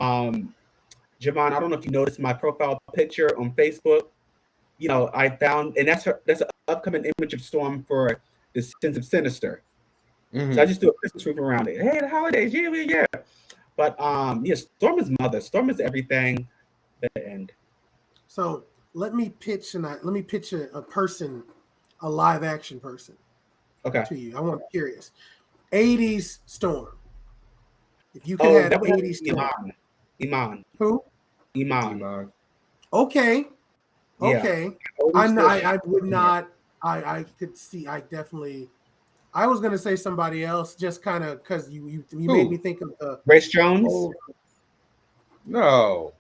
Javon, I don't know if you noticed my profile picture on Facebook. I found, and that's an upcoming image of Storm for the Sins of Sinister. Mm-hmm. So I just do a Christmas roof around it. Hey, the holidays, yeah. But Storm is mother. Storm is everything. The end. So let me pitch a person, a live action person. Okay. To you. I'm curious. 80s Storm. If you could have 80s Storm. Iman. Who? Iman. Okay. Yeah. I would not. I could see. I definitely. I was gonna say somebody else, just kind of because you made me think of the Grace Jones. No.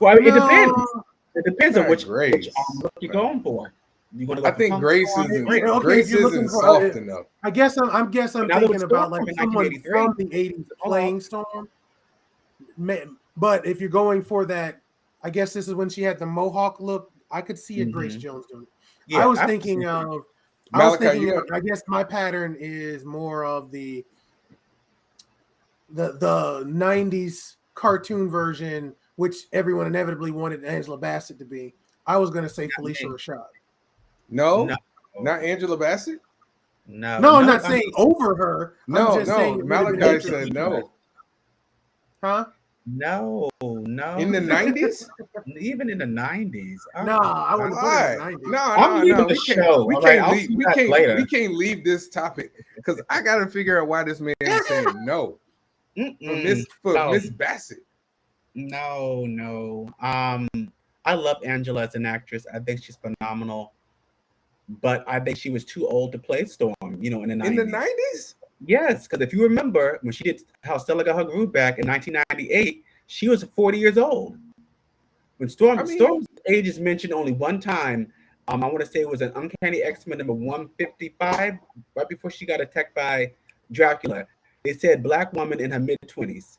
Well, it depends. It depends on which look you're going for. You want to go? I think Grace isn't soft enough. I guess I'm thinking about like someone from the 80s playing Storm. But if you're going for that, I guess this is when she had the mohawk look. I could see a Grace Jones doing it. Yeah, I was thinking of. I guess my pattern is more of the 90s cartoon version, which everyone inevitably wanted Angela Bassett to be. I was going to say Felicia Rashad. No, not Angela Bassett. No, I'm not saying over her. No, Malachi said no. Huh? No. In the 90s? Even in the 90s. No, I wouldn't put it in the 90s. No. I'm leaving the show. We can't leave this topic because I got to figure out why this man is saying no. For Miss Bassett. No. I love Angela as an actress. I think she's phenomenal. But I think she was too old to play Storm, in the 90s. In the 90s? Yes, because if you remember when she did How Stella Got Her Groove Back in 1998, she was 40 years old. When Storm's age is mentioned only one time, I want to say it was an Uncanny X-Men number 155, right before she got attacked by Dracula. They said black woman in her mid-20s.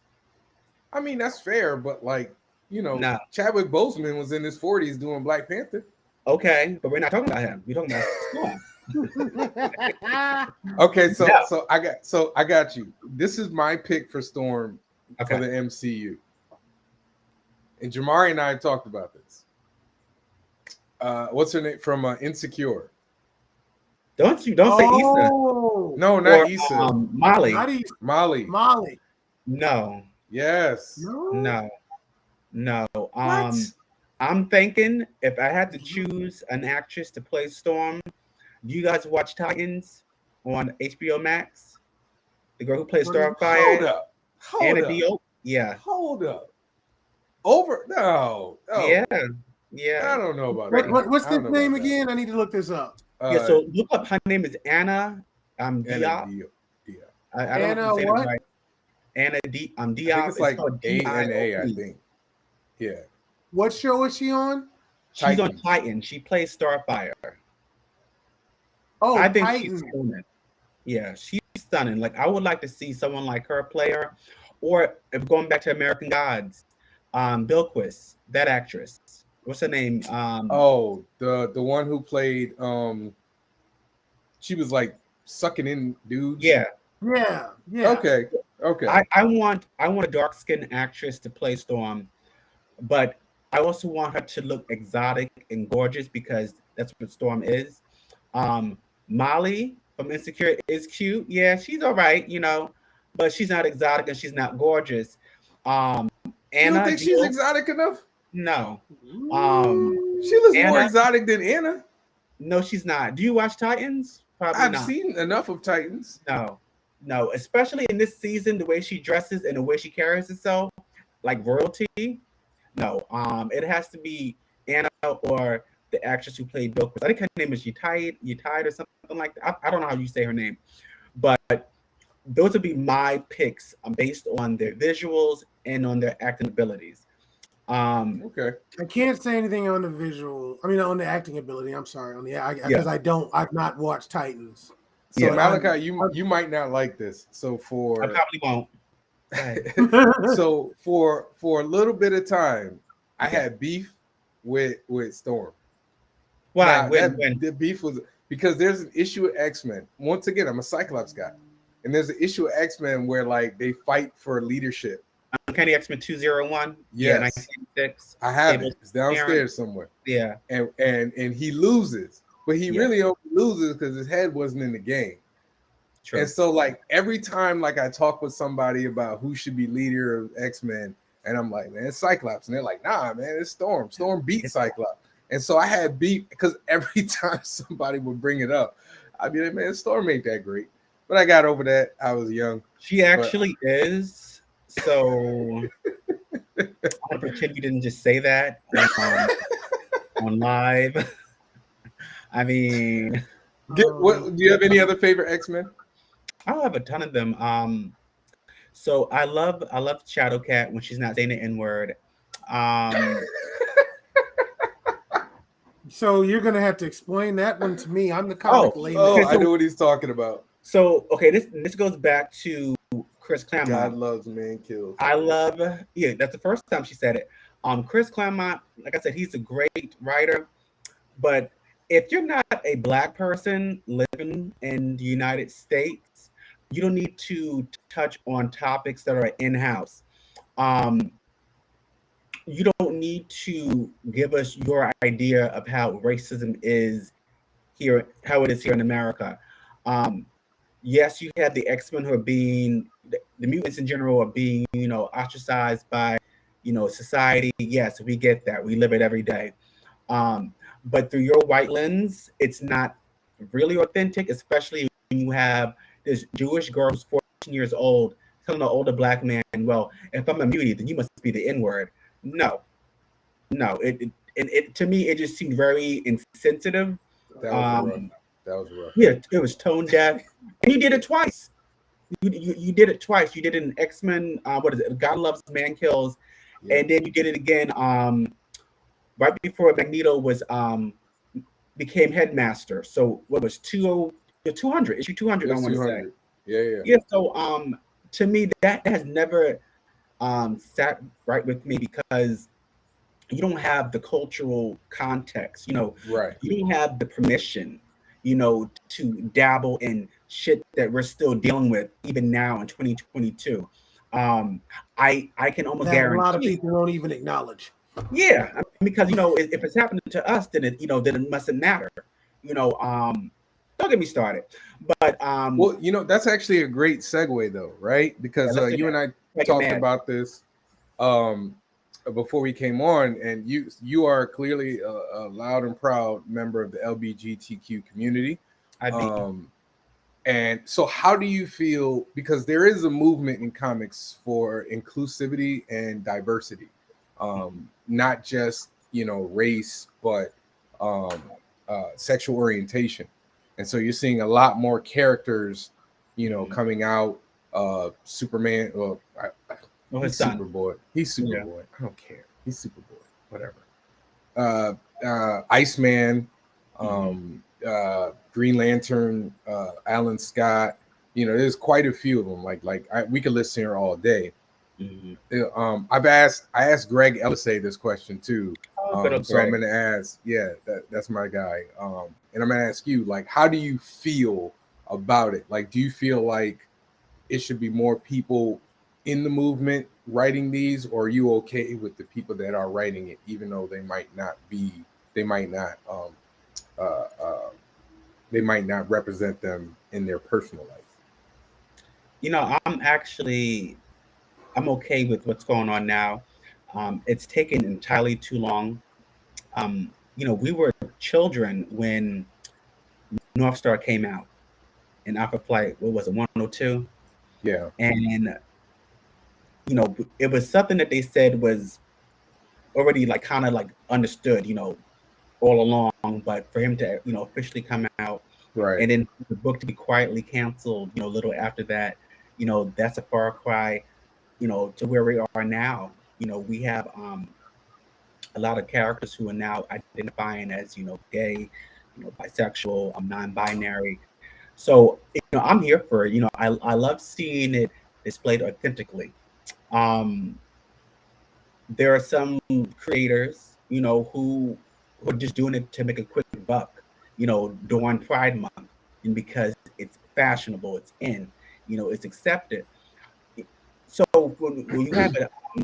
I mean, that's fair, but like, No. Chadwick Boseman was in his 40s doing Black Panther. Okay, but we're not talking about him. We're talking about Storm. Okay, so Yeah. I got you. This is my pick for Storm for the MCU. And Jamari and I have talked about this. What's her name from Insecure? Don't say Issa. No, not Issa. Molly. Not Issa. Molly. No. Yes. No. What? I'm thinking if I had to choose an actress to play Storm, do you guys watch Titans on HBO Max? The girl who plays Starfire. Hold up. Anna Diop. Yeah. Hold up. No. Oh. Yeah. I don't know about that. What's the name again? I need to look this up. So look up. Her name is Anna. Diop. Yeah. I don't know if I'm saying it right. Anna Diop. I think it's like ANA. I think. Yeah. What show is she on? She's on Titan. She plays Starfire. Oh, I think Titan. she's stunning. Yeah, she's stunning. Like I would like to see someone like her play her, or if going back to American Gods, Bilquis, that actress. What's her name? The one who played she was like sucking in dudes. Yeah. Okay. I want a dark-skinned actress to play Storm, but I also want her to look exotic and gorgeous because that's what Storm is. Molly from Insecure is cute. Yeah, she's all right, but she's not exotic and she's not gorgeous. Anna, you don't think she's exotic enough? No. She looks more exotic than Anna. No, she's not. Do you watch Titans? Probably I've not. seen enough of Titans. No, especially in this season, the way she dresses and the way she carries herself, like royalty. No, it has to be Anna or the actress who played Bilquis. I think her name is Yetide or something like that. I don't know how you say her name, but those would be my picks based on their visuals and on their acting abilities. Okay. I can't say anything on the visual. I mean, on the acting ability. I'm sorry, because I've not watched Titans. So Malachi, you might not like this. So I probably won't. So for a little bit of time, I had beef with Storm. Why? The beef was because there's an issue with X-Men. Once again, I'm a Cyclops guy, and there's an issue with X-Men where like they fight for leadership. Uncanny X-Men 201. Yes. 1986. I have it. It's downstairs somewhere. Yeah. And he loses, but he really only loses because his head wasn't in the game. True. And so like every time like I talk with somebody about who should be leader of X-Men, and I'm like, man, it's Cyclops, and they're like, nah, man, it's Storm. Storm beat Cyclops. And so I had beef because every time somebody would bring it up, I'd be like, man, Storm ain't that great. But I got over that. I was young. She actually is. So I pretend you didn't just say that on live. I mean, do you have any other favorite X-Men? I have a ton of them. So I love Shadowcat when she's not saying the N-word. So you're gonna have to explain that one to me. I'm the comic layman. I know what he's talking about. So okay, this goes back to Chris Claremont. God loves man kills. That's the first time she said it. Chris Claremont, like I said, he's a great writer, but if you're not a Black person living in the United States, you don't need to touch on topics that are in-house. You don't need to give us your idea of how racism is here, how it is here in America. Yes, you had the X-Men who are being, the mutants in general are being, ostracized by, society. Yes, we get that. We live it every day. But through your white lens, it's not really authentic, especially when you have this Jewish girl who's 14 years old telling an older Black man, well, if I'm a mutant, then you must be the N-word. No. It to me, it just seemed very insensitive. That was rough. Yeah, it was tone deaf. And you did it twice. You did it twice. You did it in X-Men, what is it? God Loves Man Kills. Yeah. And then you did it again right before Magneto was became headmaster. So what was 200, issue 200, I want to say. Yeah. Yeah, so to me, that has never sat right with me because you don't have the cultural context. Right. You don't have the permission, to dabble in shit that we're still dealing with even now in 2022. Um, I can almost That a lot of guarantee. people won't even acknowledge. Yeah, I mean, because if it's happening to us, then it mustn't matter. Don't get me started. But Well, that's actually a great segue though, right? yeah, Because let's do you and that. I Make it talked mad. about this before we came on, and you are clearly a loud and proud member of the LGBTQ community. I be And so, how do you feel? Because there is a movement in comics for inclusivity and diversity, not just race, but um, sexual orientation. And so, you're seeing a lot more characters, Mhm. coming out. Superman, well, Oh, his he's son. Superboy. He's Yeah. Superboy. I don't care. He's Superboy. Whatever. Iceman, Mhm. Green Lantern, Alan Scott. There's quite a few of them. We could listen here all day. Mhm. I asked Greg Ellisay this question too. Oh, good old So I'm Greg. gonna ask, yeah, that's my guy. And I'm gonna ask you, like, how do you feel about it? Like, do you feel like it should be more people in the movement writing these, or are you okay with the people that are writing it, even though they might not uh, uh, they might not represent them in their personal life? I'm okay with what's going on now. It's taken entirely too long. We were children when North Star came out in Alpha Flight. What was it, 102? Yeah, And it was something that they said was already like kind of like understood, all along. But for him to officially come out right. and then the book to be quietly canceled, a little after that, that's a far cry, to where we are now. We have a lot of characters who are now identifying as gay, bisexual, non-binary. So I'm here for it. I love seeing it displayed authentically. Um, there are some creators, who are just doing it to make a quick buck, during Pride Month, and because it's fashionable, it's in, it's accepted. So when you have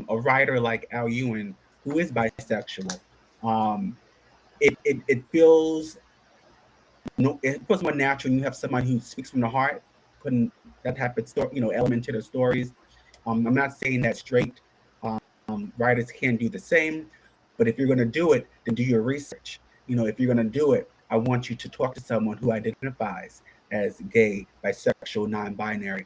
a writer like Al Ewing who is bisexual, um, it feels it feels more natural when you have someone who speaks from the heart, putting that type of story, element to their stories. I'm not saying that straight writers can do the same, but if you're going to do it, then do your research. If you're going to do it, I want you to talk to someone who identifies as gay, bisexual, non-binary.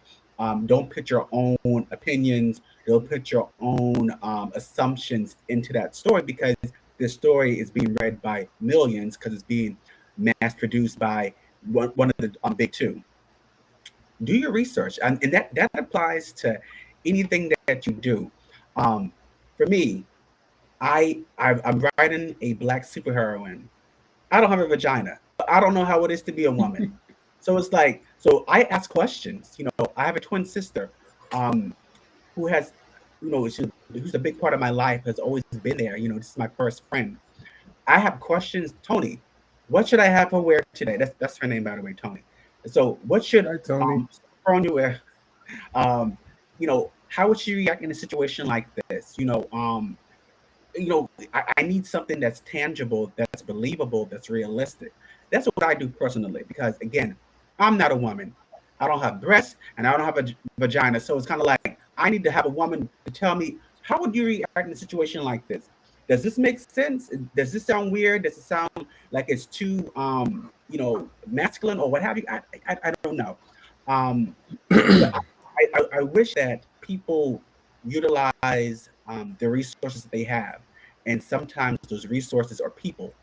Don't put your own opinions, don't put your own assumptions into that story, because this story is being read by millions because it's being mass produced by one of the big two. Do your research, and that applies to anything that you do. Um, for me, I'm writing a black superheroine. I don't have a vagina. I don't know how it is to be a woman. So it's like, so I ask questions. I have a twin sister, um, who has, who's a big part of my life, has always been there. This is my first friend. I have questions. Tony, what should I have her wear today? That's her name, by the way, Tony. So what should Hi, Tony. Tony wear? How would she react in a situation like this? I need something that's tangible, that's believable, that's realistic. That's what I do personally, because again, I'm not a woman. I don't have breasts and I don't have a vagina. So it's kind of like I need to have a woman to tell me, how would you react in a situation like this? Does this make sense? Does this sound weird? Does it sound like it's too masculine or what have you? I don't know. Um, but I wish that people utilize the resources that they have, and sometimes those resources are people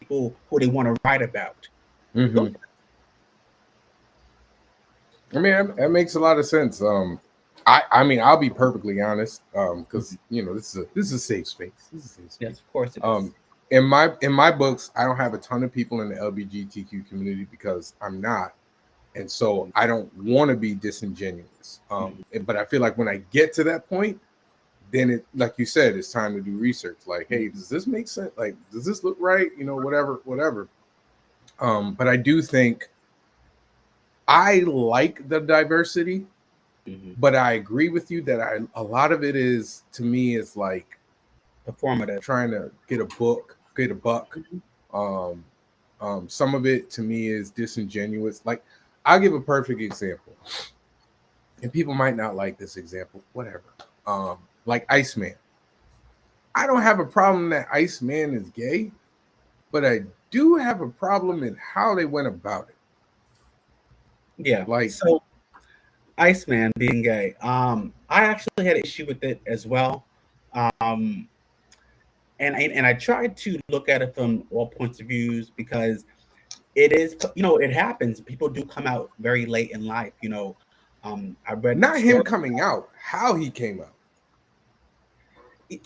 who they want to write about. Hmm. Don't I mean, that makes a lot of sense. I mean, I'll be perfectly honest, because this is a safe space. This is a safe space. Yes, of course it is. Um, in my books, I don't have a ton of people in the LGBTQ community because I'm not. And so I don't want to be disingenuous. But I feel like when I get to that point, then it, like you said, it's time to do research. Like, hey, does this make sense? Like, does this look right? You know, whatever. But I do think I like the diversity, but I agree with you that a lot of it is, to me, is like performative, trying to get a buck. Some of it to me is disingenuous. Like, I'll give a perfect example, and people might not like this example, whatever. Like Iceman. I don't have a problem that Iceman is gay, but I do have a problem in how they went about it. Yeah. Like, so Iceman being gay. I actually had an issue with it as well. And I tried to look at it from all points of views because it is, it happens. People do come out very late in life. I read not him coming out, how he came out.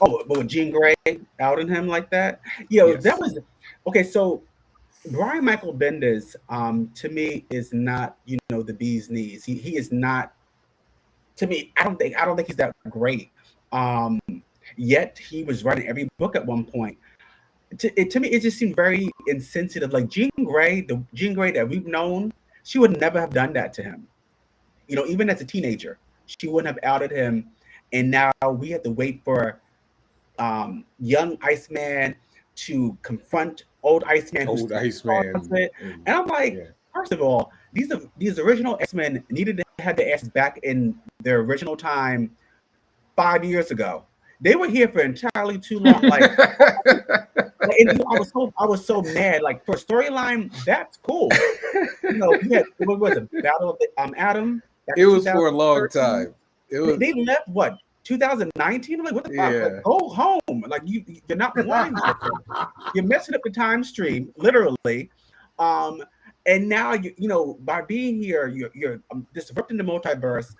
Oh, but with Jean Grey outing him like that, that was okay. So Brian Michael Bendis, to me, is not the bee's knees. He is not. To me, I don't think he's that great. Yet he was writing every book at one point. To me, it just seemed very insensitive. Like Jean Grey, the Jean Grey that we've known, she would never have done that to him. Even as a teenager, she wouldn't have outed him. And now we have to wait for young Iceman to confront old Iceman. And I'm like, first of all, these original X-Men needed to have their asses back in their original time 5 years ago. They were here for entirely too long. Like, I was so mad. Like, for storyline, that's cool. What was it? Battle of the Atom. It was for a long time. They left what? 2019. I'm like, what the fuck? Like, go home. Like, you're not wanting this. You're messing up the time stream, literally. And now by being here, you're disrupting the multiverse,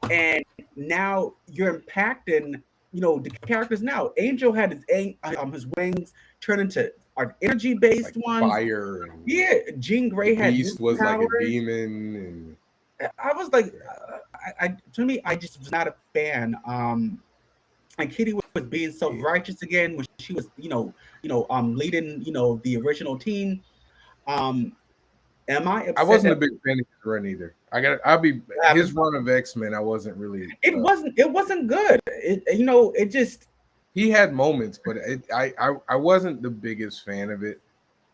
and now you're impacting the characters. Now Angel had his wings turn into energy based like ones. Fire. Jean Grey had Beast was powers. Like a demon. And I was like, to me, I just was not a fan. And Kitty was being so righteous again when she was, leading, the original team. Am I upset? I wasn't a big fan of his run either. His run of X-Men. I wasn't really. It wasn't good. It just. He had moments, but I wasn't the biggest fan of it.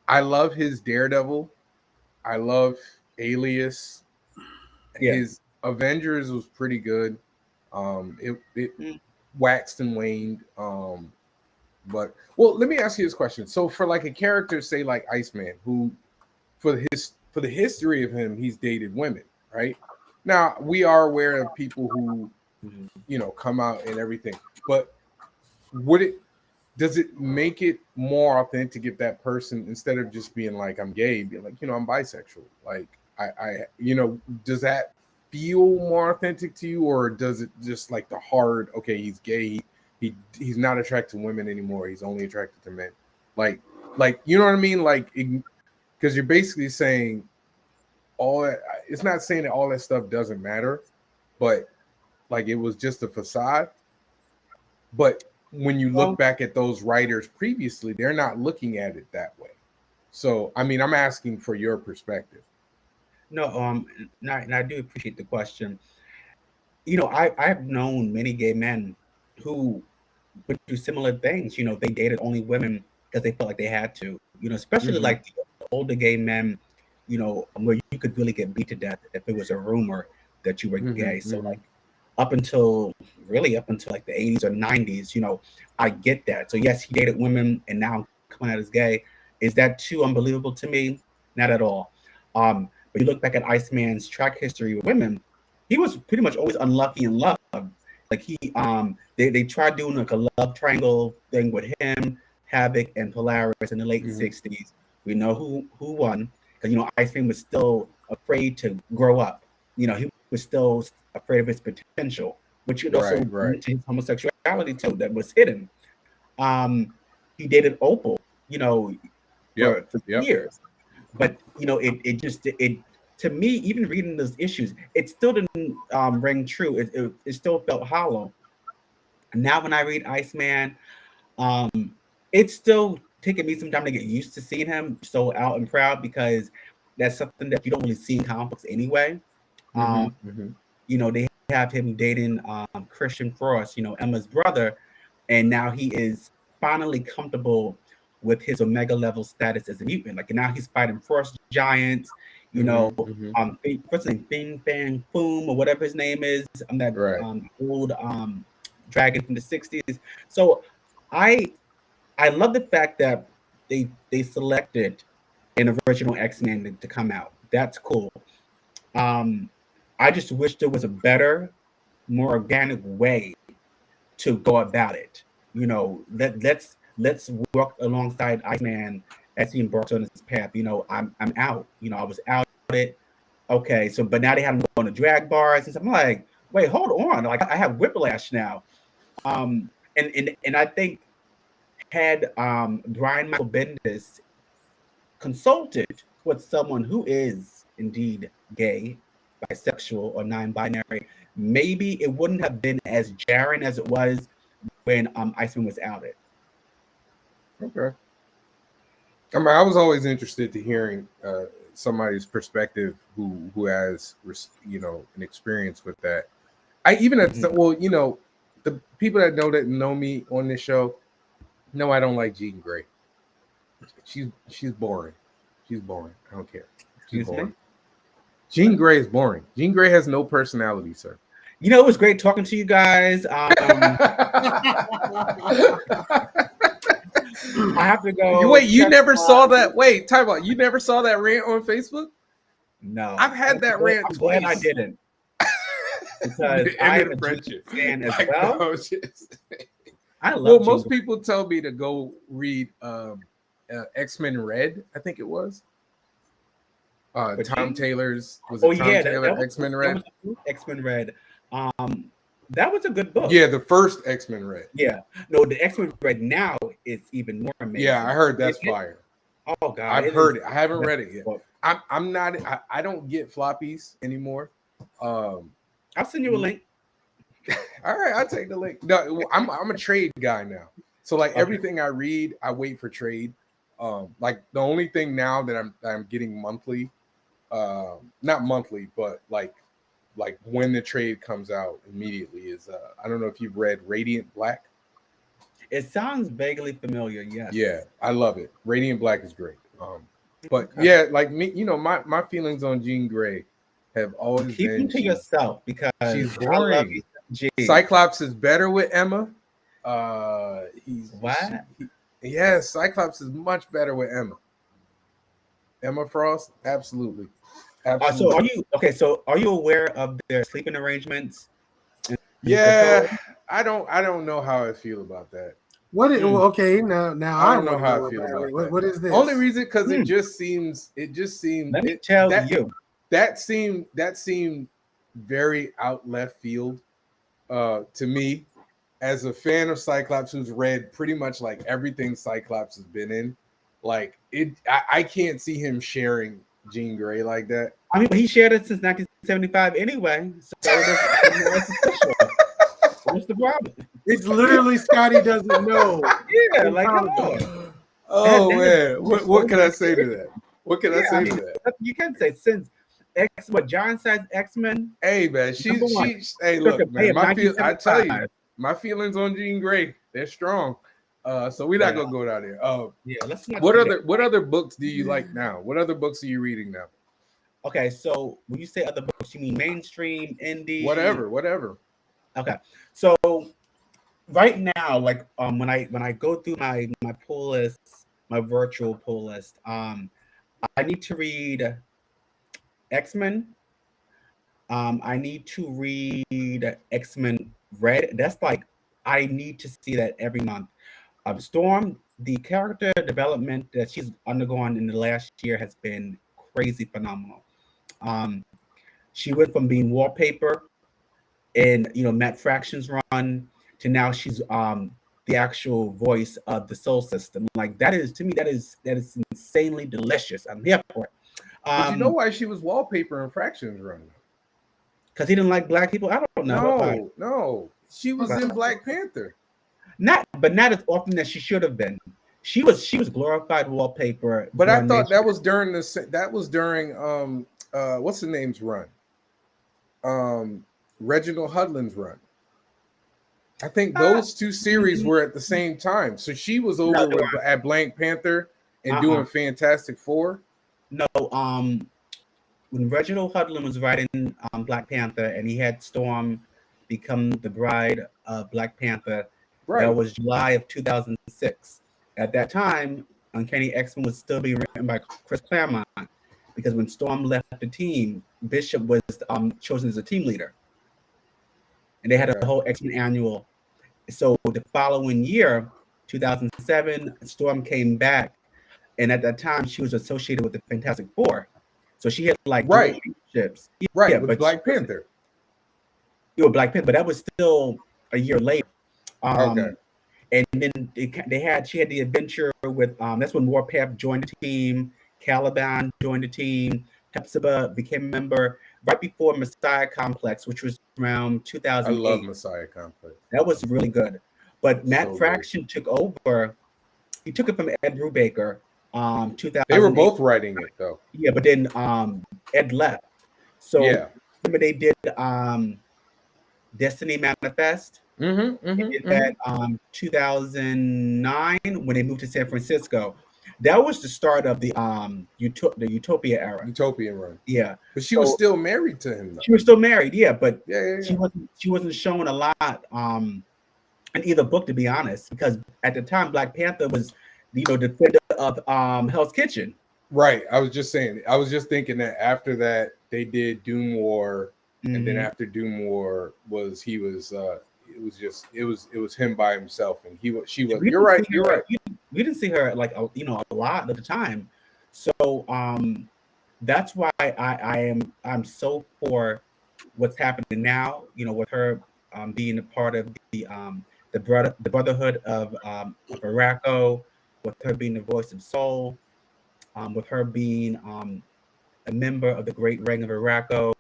I love his Daredevil. I love Alias. Yeah. His Avengers was pretty good. It waxed and waned. But let me ask you this question. So for like a character, say like Iceman, who for the history of him, he's dated women, right? Now we are aware of people who come out and everything, but does it make it more authentic if that person, instead of just being like I'm gay, be like, I'm bisexual? Like I does that feel more authentic to you, or does it just like the hard, okay, he's gay, he's not attracted to women anymore, he's only attracted to men, like you know what I mean? Like, because you're basically saying it's not saying that all that stuff doesn't matter, but like it was just a facade. But when you look back at those writers previously, they're not looking at it that way. So I mean, I'm asking for your perspective. No, and I do appreciate the question. I've known many gay men who would do similar things. They dated only women because they felt like they had to. Especially like the older gay men, where you could really get beat to death if it was a rumor that you were gay. So like up until like the 80s or 90s, I get that. So yes, he dated women, and now coming out as gay. Is that too unbelievable to me? Not at all. But you look back at Iceman's track history with women, he was pretty much always unlucky in love. Like they tried doing like a love triangle thing with him, Havoc, and Polaris in the late 60s. We know who won, because Iceman was still afraid to grow up. He was still afraid of his potential, which could also lead to his homosexuality too, that was hidden. He dated Opal, for years. But it to me, even reading those issues, it still didn't ring true. It still felt hollow. Now when I read Iceman, um, it's still taking me some time to get used to seeing him so out and proud, because that's something that you don't really see in comic books anyway. Um, they have him dating Christian Frost, Emma's brother, and now he is finally comfortable with his Omega level status as a mutant. Like now he's fighting Frost giants, what's his name, Bing Bang Boom or whatever his name is. That Right. old dragon from the '60s. So I love the fact that they selected an original X-Men to come out. That's cool. I just wish there was a better, more organic way to go about it. Let's work alongside Iceman as he embarks on his path. I'm out. I was out it. Okay, so but now they have him going to drag bars and stuff. I'm like, wait, hold on. Like I have whiplash now. And I think had Brian Michael Bendis consulted with someone who is indeed gay, bisexual, or non-binary, maybe it wouldn't have been as jarring as it was when Iceman was outed. Okay. I was always interested to hearing somebody's perspective who has an experience with that. I even at the people that know me on this show know I don't like Jean Grey. She's boring. She's boring. I don't care. She's boring. Jean Grey is boring. Jean Grey has no personality, sir. It was great talking to you guys. I have to go. Wait, you never saw that? Wait, time out. You never saw that rant on Facebook? No, I've had that rant twice. And I didn't. Because I am a friendship fan as well. I love. Well, most people tell me to go read X-Men Red. I think it was. Tom Taylor's Taylor X-Men Red? X-Men Red. That was a good book. Yeah, the first X-Men Red. Yeah. No, the X-Men Red now is even more amazing. Yeah, I heard that's fire. Oh God. I've heard it. I haven't read it yet. I'm not I don't get floppies anymore. I'll send you a link. All right, I'll take the link. No, I'm a trade guy now. So like everything I read, I wait for trade. Like the only thing now that I'm getting monthly, not monthly, but like when the trade comes out immediately is I don't know if you've read Radiant Black. It sounds vaguely familiar, yes. Yeah, I love it. Radiant Black is great. But yeah, like me, my feelings on Jean Grey have always keep been them to yourself because she's boring. Cyclops is better with Emma. Yes, Cyclops is much better with Emma. Emma Frost, absolutely. So are you aware of their sleeping arrangements? Yeah, I don't know how I feel about that. Okay, now I don't know how I feel about that. What is this? Only reason because it just seems. Let me tell you. That seemed very out left field to me as a fan of Cyclops who's read pretty much like everything Cyclops has been in. Like I can't see him sharing Jean Grey like that. I mean, he shared it since 1975 anyway. So what's the problem? It's literally Scotty doesn't know. Yeah, like come on. Oh man, what can I say to that? What can I say to that? You can say since John says X-Men. Hey man, hey look, man, I tell you, my feelings on Jean Grey, they're strong. So we're not gonna go down there. Let's not. What other books do you like now? What other books are you reading now? Okay, so when you say other books, you mean mainstream, indie, whatever. Okay, so right now, like when I go through my pull list, my virtual pull list, I need to read X-Men. I need to read X-Men Red. That's like I need to see that every month. Storm, the character development that she's undergone in the last year has been crazy phenomenal. She went from being wallpaper in Matt Fraction's run to now she's the actual voice of the Soul System. Like that is to me that is insanely delicious. I'm here for it. But you know why she was wallpaper in Fractions Run? Because he didn't like black people. I don't know. No. She was in Black Panther. Not as often as she should have been. She was glorified wallpaper. But I thought that was during what's the name's run? Reginald Hudlin's run. I think those two series were at the same time. So she was over at Black Panther and doing Fantastic Four. No, when Reginald Hudlin was writing Black Panther and he had Storm become the bride of Black Panther, that was July of 2006. At that time, Uncanny X-Men was still being written by Chris Claremont, because when Storm left the team, Bishop was chosen as a team leader. And they had a whole X-Men annual. So the following year, 2007, Storm came back. And at that time, she was associated with the Fantastic Four. So she had relationships. Right, with Black Panther. Black Panther, but that was still a year later. And then she had the adventure with that's when Warpath joined the team, Caliban joined the team, Hepzibah became a member right before Messiah Complex, which was around 2008. I love Messiah Complex. That was really good. But Matt Fraction took over. He took it from Ed Brubaker. 2008. They were both writing it though. Yeah, but then Ed left. So remember they did Destiny Manifest. They did that 2009 when they moved to San Francisco. That was the start of the Utopia era. Utopia run. Yeah. But she was still married to him though. She was still married, but yeah. She wasn't shown a lot in either book, to be honest, because at the time Black Panther was defender of Hell's Kitchen. Right. I was just thinking that after that they did Doom War, and then after Doom War was him by himself, and she was. You're right. We didn't see her like a lot at the time, so that's why I'm so for what's happening now. With her being a part of the Brotherhood of Araco, with her being the voice of Soul, with her being a member of the Great Ring of Araco,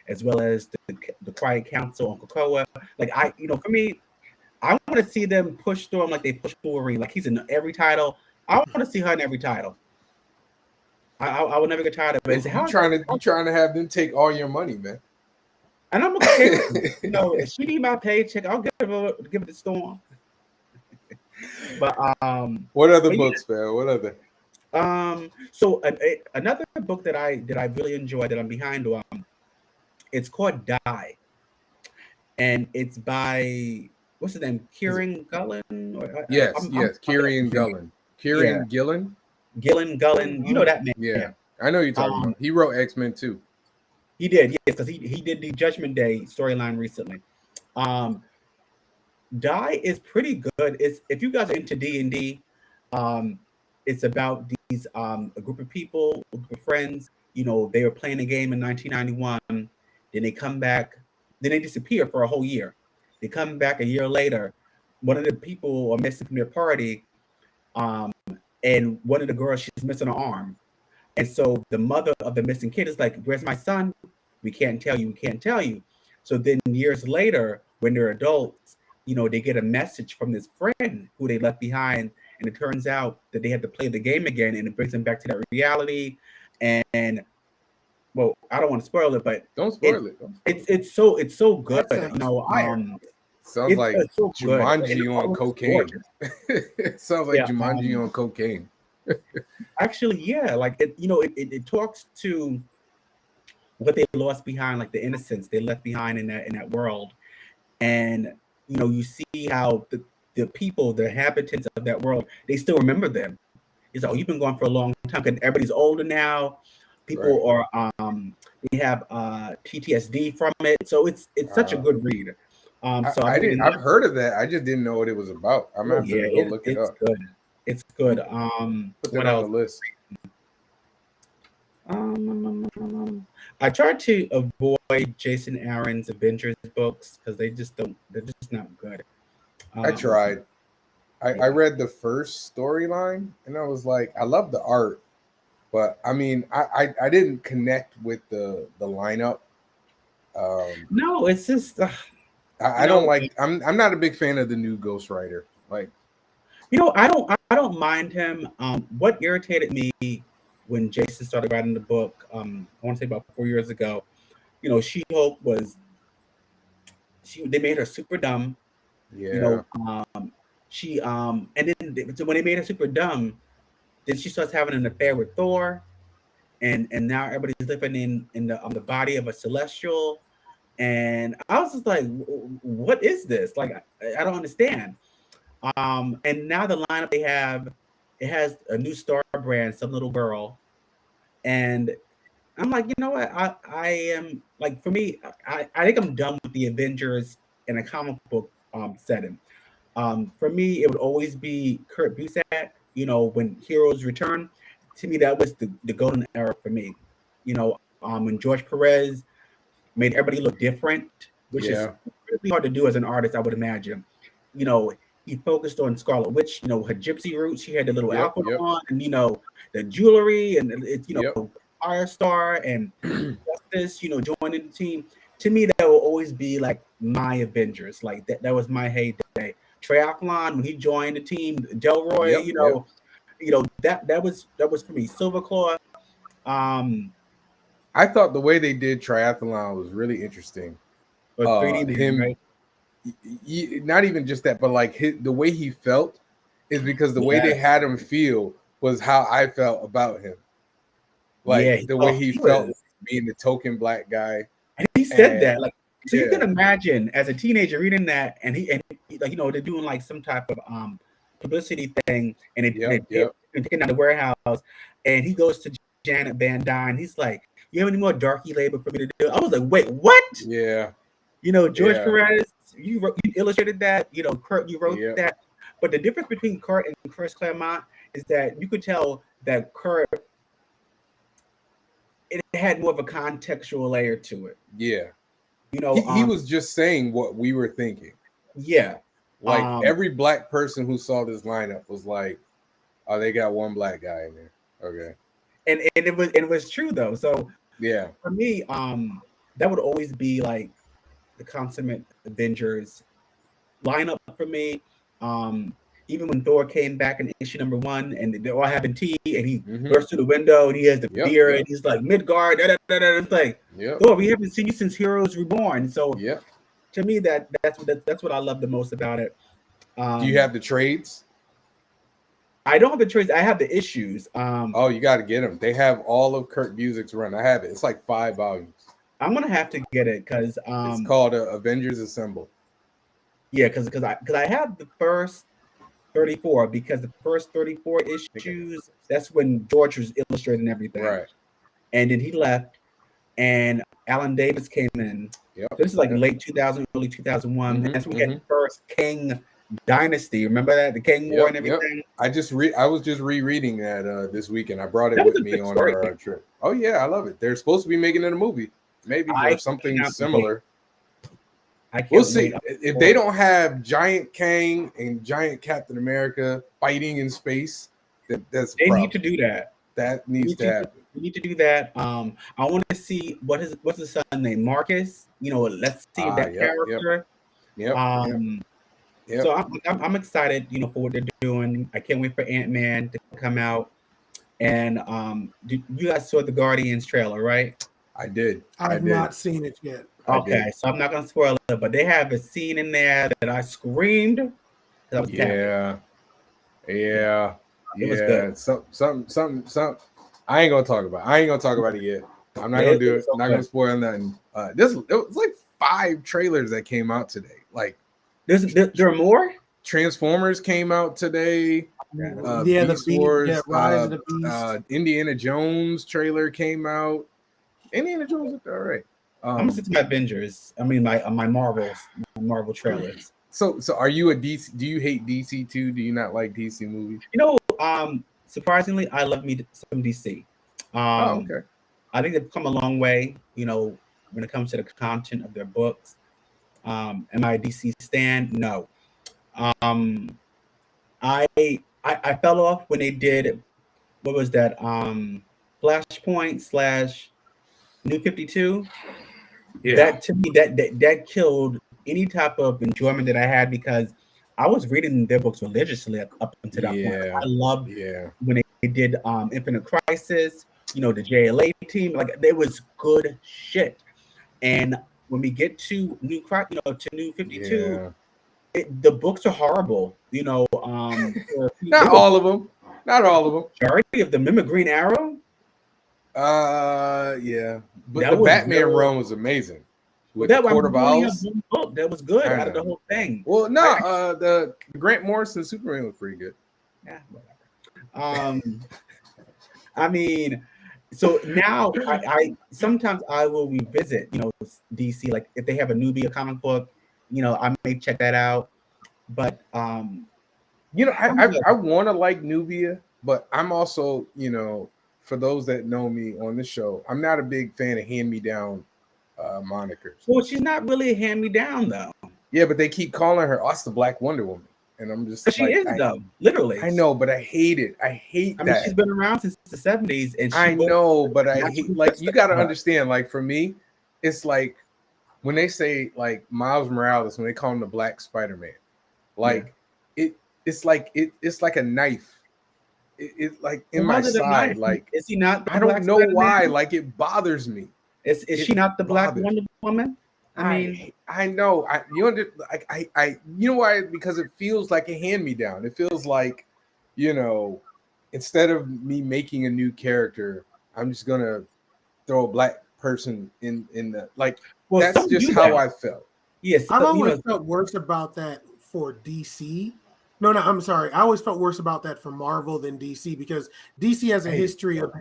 as well as the Quiet Council on Krakoa. Like for me, I want to see them push Storm like they push Wolverine. Like he's in every title. I want to see her in every title. I will never get tired of it. You trying to have them take all your money, man. And I'm okay. If she need my paycheck, I'll give it to Storm. But what other books, man? What other? So another book that I really enjoyed that I'm behind on, it's called Die, and it's by what's his name, Kieran Gullen? Yes, Kieran Gullen. Kieran Gillen. Gullen. You know that man? Yeah, I know you're talking about. He wrote X-Men too. He did, yes, because he did the Judgment Day storyline recently. Die is pretty good. It's if you guys are into D&D, it's about these a group of people, a group of friends. They were playing a game in 1991. Then they come back. Then they disappear for a whole year. They come back a year later. One of the people are missing from their party, and one of the girls, she's missing an arm. And so the mother of the missing kid is like, "Where's my son? We can't tell you. We can't tell you." So then years later, when they're adults, they get a message from this friend who they left behind. And it turns out that they had to play the game again, and it brings them back to that reality. And well, I don't want to spoil it, but don't spoil it. It's so good. Sounds like so Jumanji on cocaine. It sounds like Jumanji on cocaine. Actually, yeah, like it talks to what they lost behind, like the innocence they left behind in that world, and you see how the people, the inhabitants of that world, they still remember them. It's like, you've been gone for a long time, because everybody's older now. People are they have PTSD from it, so it's such a good read. I've heard of that. I just didn't know what it was about. I'm gonna have to go look it up. Good. It's good. Put that on the list. I tried to avoid Jason Aaron's Avengers books because they're just not good. I tried. I read the first storyline and I was like, I love the art, But I mean, I didn't connect with the lineup. No, it's just I don't like. I'm not a big fan of the new Ghost Rider. Like, I don't mind him. What irritated me when Jason started writing the book, I want to say about 4 years ago. She-Hulk they made her super dumb. You yeah, know, she and then so when they made her super dumb, then she starts having an affair with Thor, and now everybody's living in the body of a celestial, and I was just like, what is this? Like, I don't understand. And now the lineup they have, it has a new star brand, some little girl, and I'm like, you know what? I am like, for me, I think I'm done with the Avengers in a comic book setting. For me, it would always be Kurt Busiek. When Heroes Return, to me that was the golden era for me. When George Perez made everybody look different, which is yeah, really hard to do as an artist, I would imagine. You know, he focused on Scarlet Witch, her gypsy roots. She had the little yep, outfit yep, on, and the jewelry, and it's yep. Firestar and Justice, joining the team. To me, that will always be like my Avengers. Like that was my heyday. Triathlon when he joined the team, Delroy, Yep, yep. that was for me. Silverclaw, um, I thought the way they did triathlon was really interesting. or 3D Man, Him, right? not even just that, but like the way he felt is because the way they Yes. had him feel was how I felt about him. Like Yeah, the way he he felt was. being the token black guy, And he said and that, like, so you can yeah, imagine as a teenager reading that, and like, they're doing like some type of publicity thing, and yep, they're yep, taking down the warehouse, and he goes to Janet Van Dyne. He's like, "You have any more darky labor for me to do?" I was like, "Wait, what?" yeah, George yeah, Perez, you illustrated that. Kurt, you wrote yep, that. But the difference between Kurt and Chris Claremont is that you could tell that Kurt, it had more of a contextual layer to it. yeah. You know, He was just saying what we were thinking. yeah. Like every black person who saw this lineup was like, "Oh, they got one black guy in there." Okay. And it was true though. So Yeah. for me, that would always be like the consummate Avengers lineup for me. Even when Thor came back in issue number 1, and they're all having tea, and he Mm-hmm. bursts through the window, and he has the Yep. beer, Yep. and he's like Midgard, da, da, da, da. It's like, Yep. Thor, we haven't seen you since Heroes Reborn. So Yep. to me, that's what I love the most about it. Do you have the trades? I don't have the trades. I have the issues. Oh, you got to get them. They have all of Kurt Busiek's run. I have it. It's like 5 volumes. I'm gonna have to get it because It's called Avengers Assemble. yeah, because I have the first 34, because the first 34 issues, that's when George was illustrating everything. Right. And then he left, and Alan Davis came in. Yep. So this is like late 2000, early 2001. Mm-hmm, And that's when we had the first King Dynasty. Remember that? The King War and everything? Yep. I was just rereading that this weekend. I brought it That was with a me good on story. our trip. Oh, yeah. I love it. They're supposed to be making it a movie. Maybe or something cannot similar. I can't We'll see. wait. If they don't have Giant Kang and Giant Captain America fighting in space, that's a They problem. need to do that. That needs to happen. We need to do that. I want to see what's his son name, Marcus. Let's see that character. Yep. So I'm excited, for what they're doing. I can't wait for Ant-Man to come out. And you guys saw the Guardians trailer, right? I did. I have not seen it yet. Okay, so I'm not gonna spoil it, but they have a scene in there that I screamed. I was Yeah. It was good. Something. I ain't gonna talk about it yet. I'm not gonna do it. Not gonna spoil nothing. It was like 5 trailers that came out today. Like, there are more. Transformers came out today. Beast Wars. Rise of the Beast. Indiana Jones trailer came out. Indiana Jones looked all right. I'm gonna stick to my Avengers. I mean, my Marvel trailers. So are you a DC? Do you hate DC too? Do you not like DC movies? Surprisingly, I love me some DC. Okay. I think they've come a long way. When it comes to the content of their books. Am I a DC stan? No. I fell off when they did. What was that? Flashpoint slash New 52. Yeah. That to me, that killed any type of enjoyment that I had because I was reading their books religiously up until that point. Yeah. I loved Yeah. when they did Infinite Crisis, the JLA team, like it was good shit. And when we get to to New 52, Yeah. the books are horrible. Not all of them. Not all of them. Majority of them. Remember Green Arrow? Yeah. But That the was Batman good. run was amazing. With That the Court of only have Owls. one book that was good I out of the know. whole thing. Well, no, the Grant Morrison Superman was pretty good. Yeah, whatever. I mean, so now I sometimes I will revisit, DC, like if they have a Nubia comic book, I may check that out. But I want to like Nubia, but I'm also, for those that know me on the show, I'm not a big fan of hand-me-down monikers. Well, she's not really a hand-me-down though. Yeah, but they keep calling her the Black Wonder Woman, and I'm just but she is though, literally. I know, but I hate it. I hate that. I mean, she's been around since the 70s, and I know, but I hate, like, you got to understand, like, for me, it's like when they say like Miles Morales, when they call him the Black Spider-Man, like it's like a knife. It's like in my side. Like, is he not? I don't know why. Like, it bothers me. Is she not the Black Wonder Woman? I mean, I know. You know why? Because it feels like a hand-me-down. It feels like, instead of me making a new character, I'm just gonna throw a black person in the like. Well, that's just how I felt. Yes, I've always felt worse about that for DC. No, I'm sorry. I always felt worse about that for Marvel than DC because DC has a history of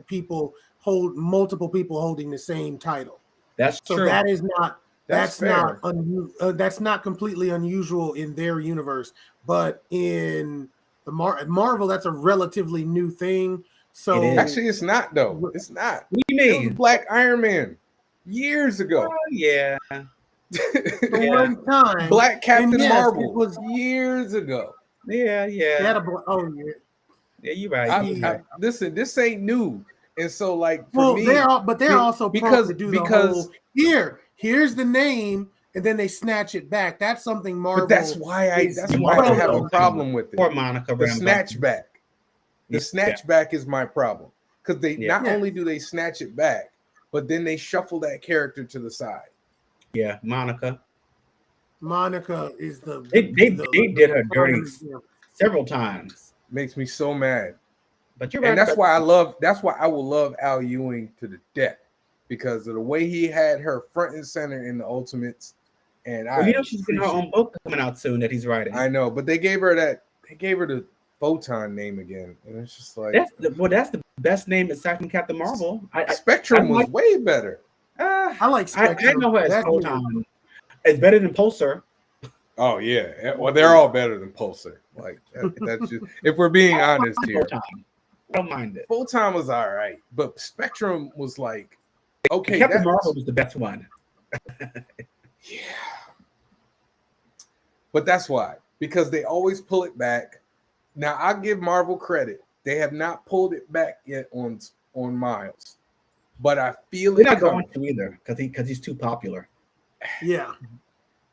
multiple people holding the same title. That's so true. That is not. That's that's not completely unusual in their universe, but in the Marvel, that's a relatively new thing. So actually, it's not though. It's not. What do you mean? It was Black Iron Man years ago. Oh, yeah. One time, Black Captain Marvel it was years ago. Yeah. Yeah, you're right. Listen, this ain't new, and so like for me, they're also because to do the whole here's the name, and then they snatch it back. That's something Marvel. But that's why I have a problem with it. Or Monica the snatchback. The snatchback is my problem because they not only do they snatch it back, but then they shuffle that character to the side. Yeah, Monica is the they did her dirty several times. Makes me so mad. But you're right. And that's why I will love Al Ewing to the death because of the way he had her front and center in the Ultimates. And she's got her own book coming out soon that he's writing. I know, but they gave her the Photon name again, and it's just like that's the best name aside from Captain Marvel. Spectrum was way better. I like Spectrum. I know her as Photon. It's better than Pulsar. Oh yeah, well they're all better than Pulsar. Like that's just if we're being honest here. I don't mind it. Photon was all right, but Spectrum was like okay. Captain Marvel was the best one. Yeah, but that's why because they always pull it back. Now I give Marvel credit; they have not pulled it back yet on Miles, but I feel they're not going to either because he's too popular. Yeah.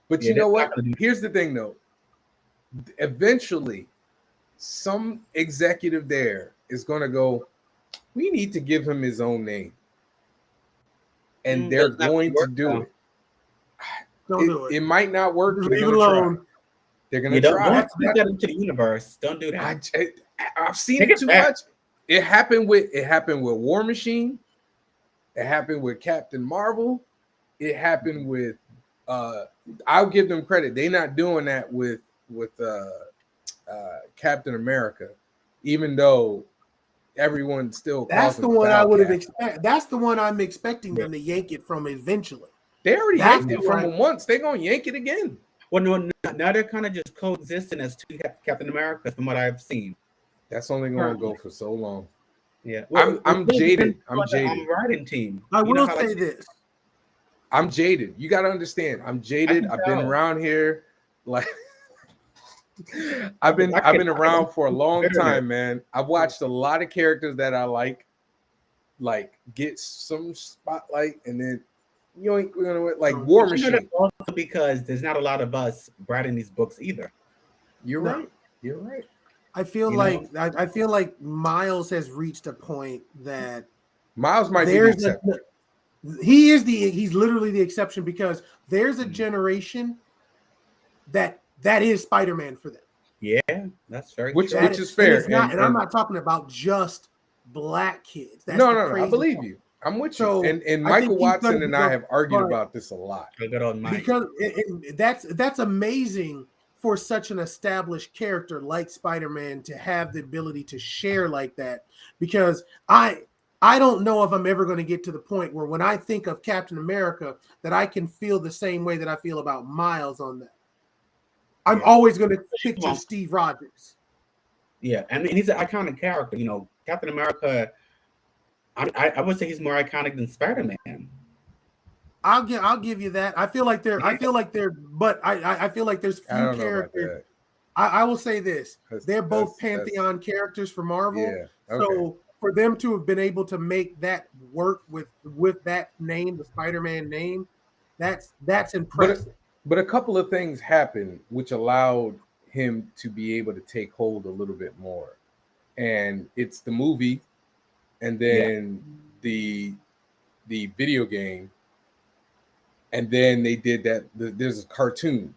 But you know what? Here's the thing, though. Eventually, some executive there is going to go, we need to give him his own name. And they're going to do it. Don't do it. It might not work. Leave it alone. They're going to try. Don't put that into the universe. Don't do that. I've seen it too much. It happened with War Machine. It happened with Captain Marvel. It happened with I'll give them credit. They're not doing that with Captain America, even though everyone still calls that's the one I would have expected. That's the one I'm expecting them to yank it from eventually. They already yanked it from him once. They're gonna yank it again. Well, no, now they're kind of just coexisting as two Captain America, from what I've seen. That's only gonna go for so long. Yeah, well, I'm jaded. I'm jaded. I'm writing team. I will say this. I'm jaded. You got to understand. I'm jaded. I've been around here, like I've been around for a long time, man. I've watched a lot of characters that I like, like get some spotlight, and then you ain't gonna like War But you know, Machine. that's also because there's not a lot of us writing these books either. You're No. right. You're right. I feel You like I feel like Miles has reached a point that Miles might be the there's exception. he's literally the exception, because there's a generation that is Spider-Man for them. Yeah, that's very Which true. is fair. And it's not, and I'm not talking about just black kids. That's no, the no, I crazy believe part. you. I'm with So, you. And I Michael think he's gonna Watson and I become- have argued but- about this a lot. Good on Mike. because that's amazing for such an established character like Spider-Man to have the ability to share like that, because I don't know if I'm ever going to get to the point where when I think of Captain America that I can feel the same way that I feel about Miles on that. I'm Yeah. always going to picture Well, Steve Rogers. Yeah, and he's an iconic character. You know, Captain America. I would say he's more iconic than Spider-Man. I'll give you that. I feel like they're but I feel like there's I few don't know about characters. that. I will say this. They're both That's- Pantheon characters for Marvel. Yeah. Okay. So for them to have been able to make that work with that name, the Spider-Man name, that's impressive. But a couple of things happened which allowed him to be able to take hold a little bit more. And it's the movie, and then the video game, and then they did that. There's a cartoon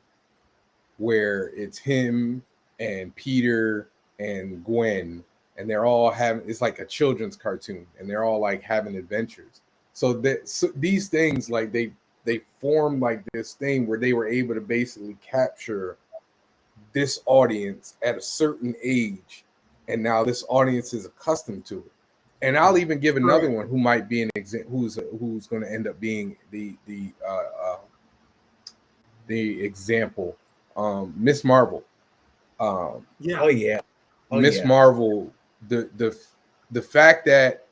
where it's him and Peter and Gwen, and they're all having, it's like a children's cartoon, and they're all like having adventures. So these things, like they formed like this thing where they were able to basically capture this audience at a certain age, and now this audience is accustomed to it. And I'll even give another one who might be an who's going to end up being the example. Miss Marvel. Miss Marvel. The fact that,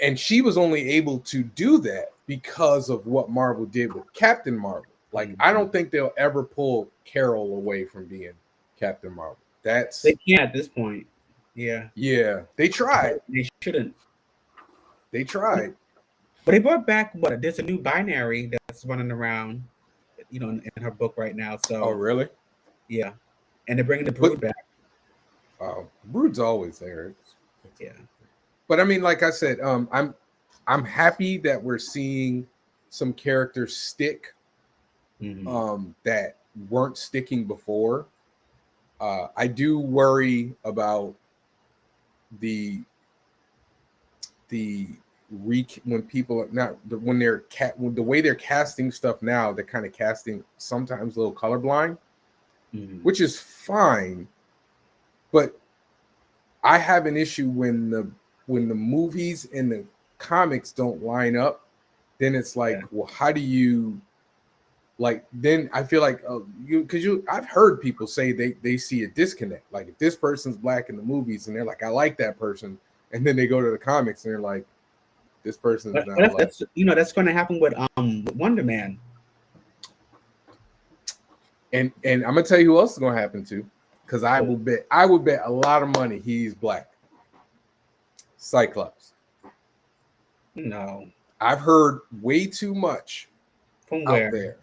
and she was only able to do that because of what Marvel did with Captain Marvel. Like, I don't think they'll ever pull Carol away from being Captain Marvel. They can't at this point. Yeah, they tried. They shouldn't. They tried. But they brought back there's a new binary that's running around, you know, in her book right now. So really? Yeah, and they're bringing the Brood back. Brood's always there. Yeah, but I mean, like I said, I'm happy that we're seeing some characters stick that weren't sticking before. I do worry about when people are not when they're the way they're casting stuff now. They're kind of casting sometimes a little colorblind, which is fine, but I have an issue when the movies and the comics don't line up. Then it's like, well, how do you? Like, then I feel like I've heard people say they see a disconnect. Like, if this person's black in the movies and they're like, I like that person, and then they go to the comics and they're like, this person's not black. That's going to happen with Wonder Man. And I'm gonna tell you who else is going to happen to, because I would bet a lot of money he's black. Cyclops. No, I've heard way too much from where? out there.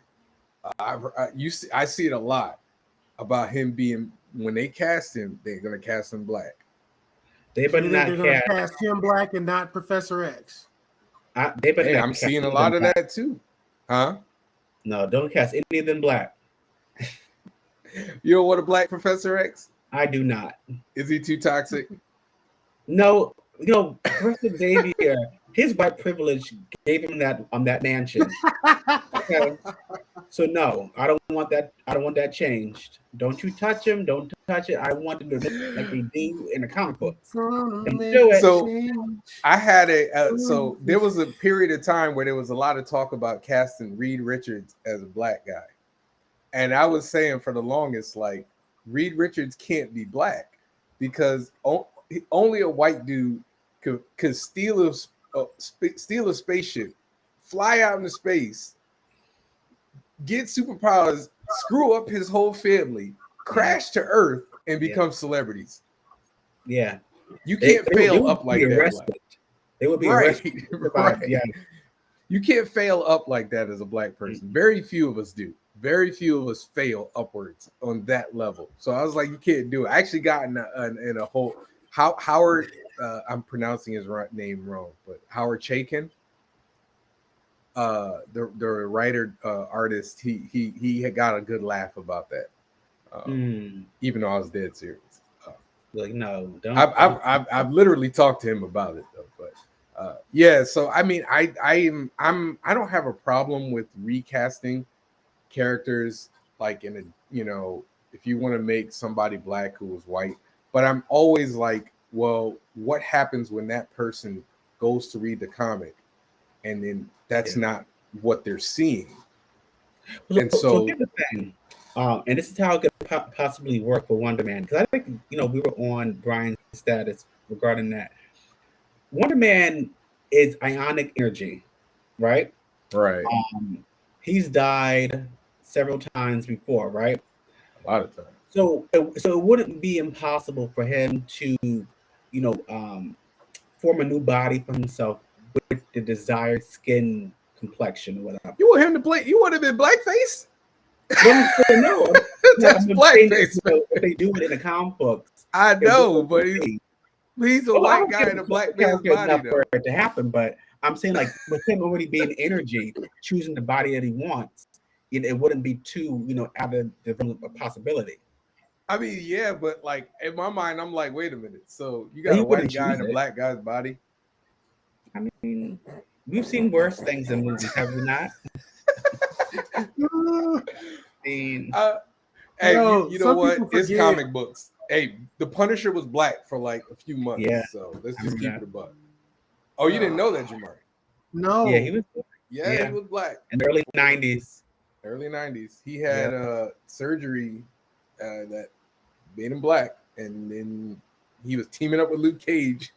I see it a lot about him being, when they cast him, they're gonna cast him black. They're gonna cast him black and not Professor X. I'm seeing a lot of that too, huh? No, don't cast any of them black. You don't want a black Professor X? I do not. Is he too toxic? No, Professor Xavier, his white privilege gave him that mansion. Okay. So no, I don't want that. I don't want that changed. Don't you touch him. Don't touch it. I want him to look like they do in the comic books. So I had so there was a period of time where there was a lot of talk about casting Reed Richards as a black guy. And I was saying for the longest, like, Reed Richards can't be black because only a white dude could steal a spaceship, fly out into space, get superpowers, screw up his whole family, crash to Earth, and become celebrities. Yeah, You can't fail up like that. They would be Right, arrested. right. Yeah. You can't fail up like that as a black person. Very few of us do. Very few of us fail upwards on that level. So I was like, you can't do it. I actually got in a whole Howard. I'm pronouncing his name wrong, but Howard Chaykin, the writer artist, he had got a good laugh about that. Even though I was dead serious. Like, no, don't. I've literally talked to him about it though, but. Yeah, so I mean, I don't have a problem with recasting characters like in a, you know, if you want to make somebody black who was white, but I'm always like, well, what happens when that person goes to read the comic and then that's not what they're seeing? And so here's the thing, and this is how it could possibly work for Wonder Man, because I think, you know, we were on Brian's status regarding that. Wonder Man is ionic energy, right? right, He's died several times before, right? a lot of times. So it wouldn't be impossible for him to, you know, form a new body for himself with the desired skin complexion or whatever. You want him to play? You want him in blackface? No, That's blackface. If they do it in the comic books, I know, but he's a white guy in a black man's body, though. For it to happen, but I'm saying, like, with him already being energy, choosing the body that he wants, it wouldn't be too, you know, out of the possibility. I mean, yeah, but like in my mind, I'm like, wait a minute. So you got a white guy in a black guy's body? I mean, we've seen worse things in movies, have we not? Hey, you know what? It's comic books. Hey, the Punisher was black for like a few months. Yeah. So let's just keep it a buck. Oh, you didn't know that, Jamari? No. Yeah, he was. Yeah, he was black in the early 90s. Early 90s. He had surgery that made him black, and then he was teaming up with Luke Cage.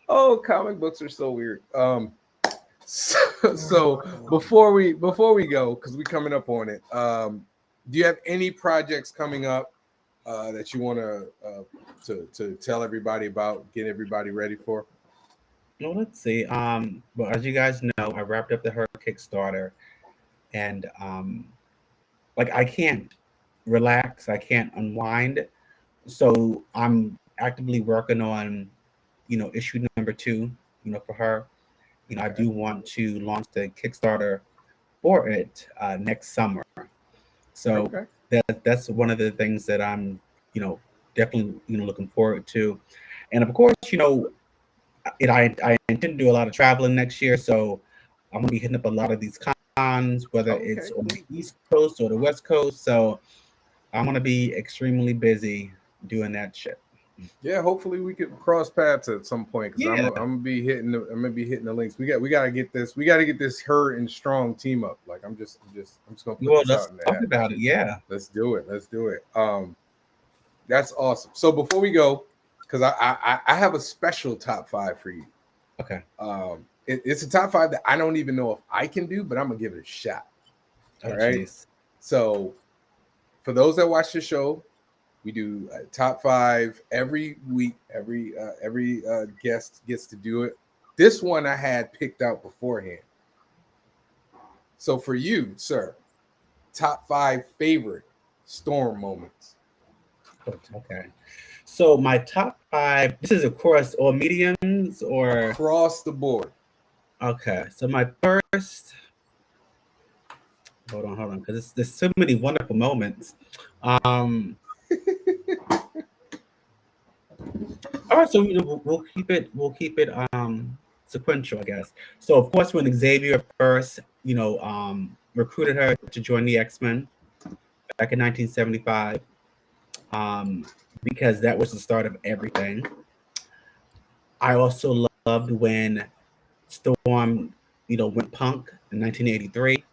Oh, comic books are so weird. So before we go, because we're coming up on it, do you have any projects coming up that you want to tell everybody about, get everybody ready for? Well, let's see. Well, as you guys know, I wrapped up her Kickstarter, and like, I can't relax, I can't unwind, so I'm actively working on, you know, issue number 2, you know, for her. You know, I do want to launch the Kickstarter for it next summer. So that's one of the things that I'm, you know, definitely, you know, looking forward to. And of course, you know, I intend to do a lot of traveling next year, so I'm gonna be hitting up a lot of these cons, whether it's on the East Coast or the West Coast. So I'm gonna be extremely busy doing that shit. Yeah, hopefully we could cross paths at some point, because I'm gonna be hitting the links. We gotta get this her and Strong team up. Like I'm just gonna put this out in talk about it. Yeah, let's do it. That's awesome. So before we go, because I have a special top 5 for you. Okay. It's a top 5 that I don't even know if I can do, but I'm gonna give it a shot. All right. Geez. So for those that watch the show, we do a top 5 every week. Every guest gets to do it. This one I had picked out beforehand. So for you, sir, top 5 favorite Storm moments. Okay. So my top 5. This is across all mediums or across the board. Okay. So my first. Hold on, because there's so many wonderful moments. All right, so we'll keep it sequential, I guess. So of course, when Xavier first, you know, recruited her to join the X-Men back in 1975, because that was the start of everything. I also loved when Storm, you know, went punk in 1983.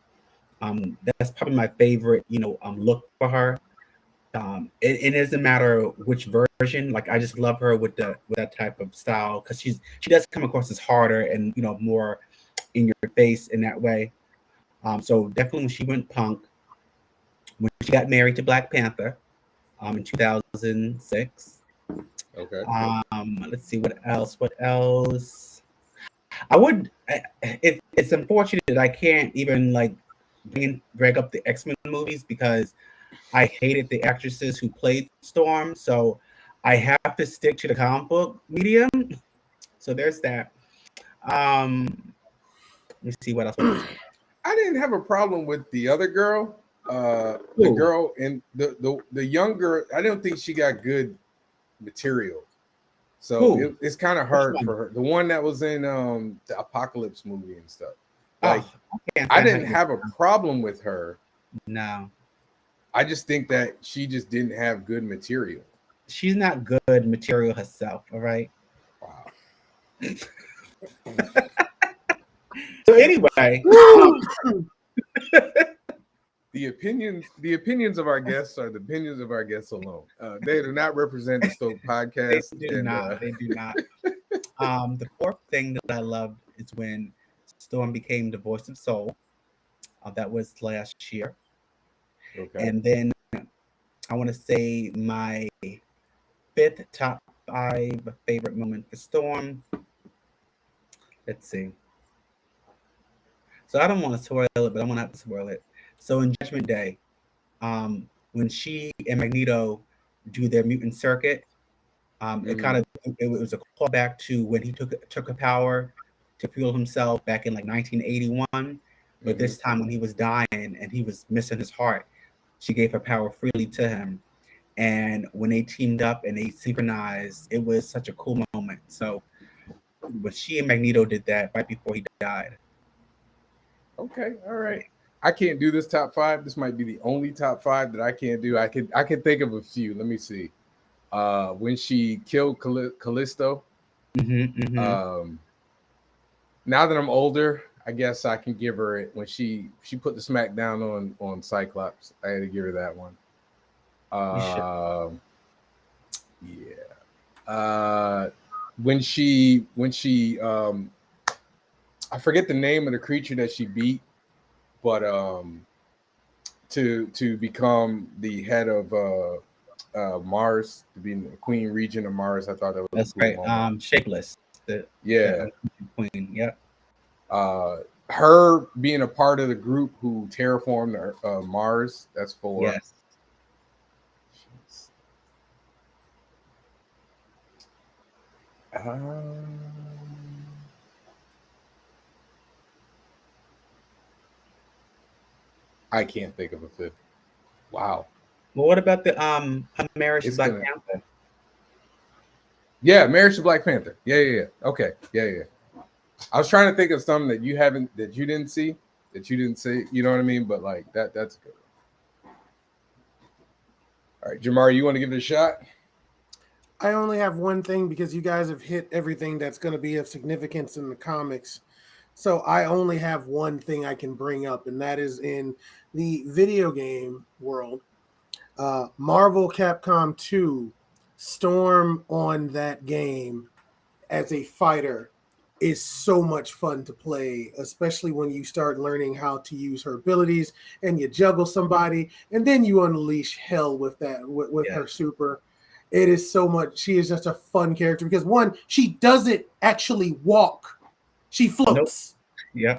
That's probably my favorite, you know, look for her. It doesn't matter which version. Like, I just love her with that type of style, because she does come across as harder and, you know, more in your face in that way. So definitely when she went punk, when she got married to Black Panther, in 2006, Okay. Let's see what else. What else? I would. It's unfortunate that I can't even like drag up the X-Men movies because I hated the actresses who played Storm, so I have to stick to the comic book medium. So there's that. Let me see what else. What else? I didn't have a problem with the other girl. The Who? girl and the young girl. I don't think she got good material. So Who? it's kind of Which hard one? for her. The one that was in the Apocalypse movie and stuff. Like Oh, can't I stand didn't her. have a problem with her. No, I just think that she just didn't have good material. she's not good material herself. All right. Wow. So anyway, The opinions of our guests are the opinions of our guests alone. They do not represent the Stoked they podcast. do not. They do not. The fourth thing that I loved is when Storm became the voice of Soul. That was last year. Okay. And then I want to say my fifth top 5 favorite moment for Storm. Let's see. So I don't want to spoil it, but I'm gonna have to spoil it. So in Judgment Day, when she and Magneto do their mutant circuit, it kind of it was a callback to when he took a power to fuel himself back in like 1981. But this time when he was dying and he was missing his heart, she gave her power freely to him. And when they teamed up and they synchronized, it was such a cool moment. So when she and Magneto did that right before he died. Okay, all right. I can't do this top 5. This might be the only top 5 that I can't do. I can think of a few. Let me see. When she killed Callisto. Now that I'm older, I guess I can give her it when she put the smack down on Cyclops. I had to give her that one. Yeah. When she I forget the name of the creature that she beat, but to become the head of Mars, to be in the Queen Region of Mars, I thought that was That's a cool right. moment. Shapeless. Yeah. Queen. Yep. Her being a part of the group who terraformed Mars. That's 4. Yes. I can't think of a 5th. Wow. Well, what about the her marriage to Black Panther? Yeah, Marriage to Black Panther. Yeah. Okay. Yeah. I was trying to think of something that you didn't see. You know what I mean? But like that's good. All right, Jamar, you want to give it a shot? I only have one thing because you guys have hit everything that's going to be of significance in the comics. So I only have one thing I can bring up, and that is in the video game world. Marvel Capcom 2, Storm on that game as a fighter is so much fun to play, especially when you start learning how to use her abilities and you juggle somebody and then you unleash hell with her super. It is so much. She is just a fun character because one, she doesn't actually walk. She floats. Nope. Yeah.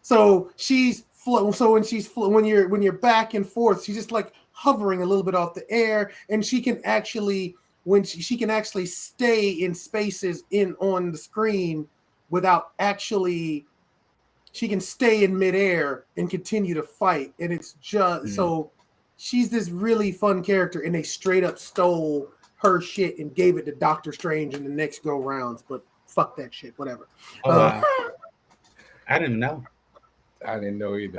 So she's float. So when you're back and forth, she's just like hovering a little bit off the air, and she can actually she can actually stay in spaces on the screen without actually. She can stay in midair and continue to fight, and it's just so. She's this really fun character, and they straight up stole her shit and gave it to Doctor Strange in the next go rounds. But fuck that shit, whatever. Oh, wow. I didn't know. I didn't know either.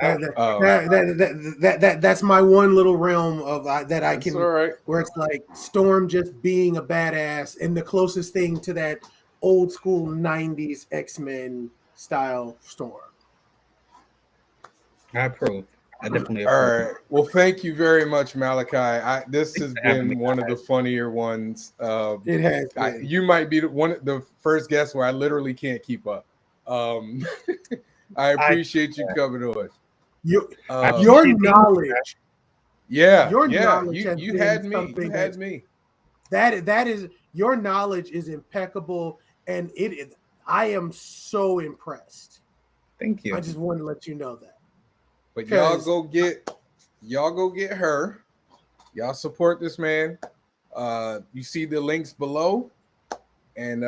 That's my one little realm of that I can, right. where it's like Storm just being a badass, and the closest thing to that old school '90s X-Men style Storm. I approve. I definitely approve. All right. Well, thank you very much, Malachi. This has been one of the funnier ones. It has been. You might be the first guest where I literally can't keep up. I appreciate you coming on. Your knowledge. Yeah. Your knowledge. You had me. You had me. That is Your knowledge is impeccable, and I am so impressed. Thank you. I just wanted to let you know that. But y'all go get her. Y'all support this man. You see the links below, and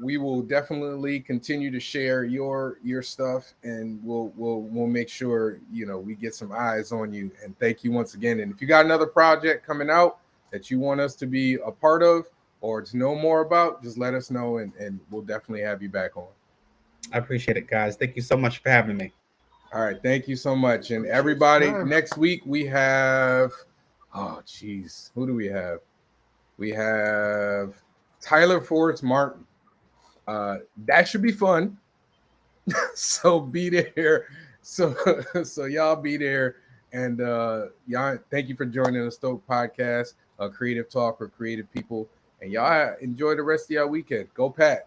we will definitely continue to share your stuff, and we'll make sure we get some eyes on you. And thank you once again. And if you got another project coming out that you want us to be a part of or to know more about, just let us know, and we'll definitely have you back on. I appreciate it, guys. Thank you so much for having me. All right, thank you so much. And everybody, next week we have, who do we have? We have Tyler Forrest Martin. That should be fun. So be there. So y'all be there. And y'all, thank you for joining the Stoked podcast, creative talk for creative people. And y'all enjoy the rest of y'all weekend. Go Pats.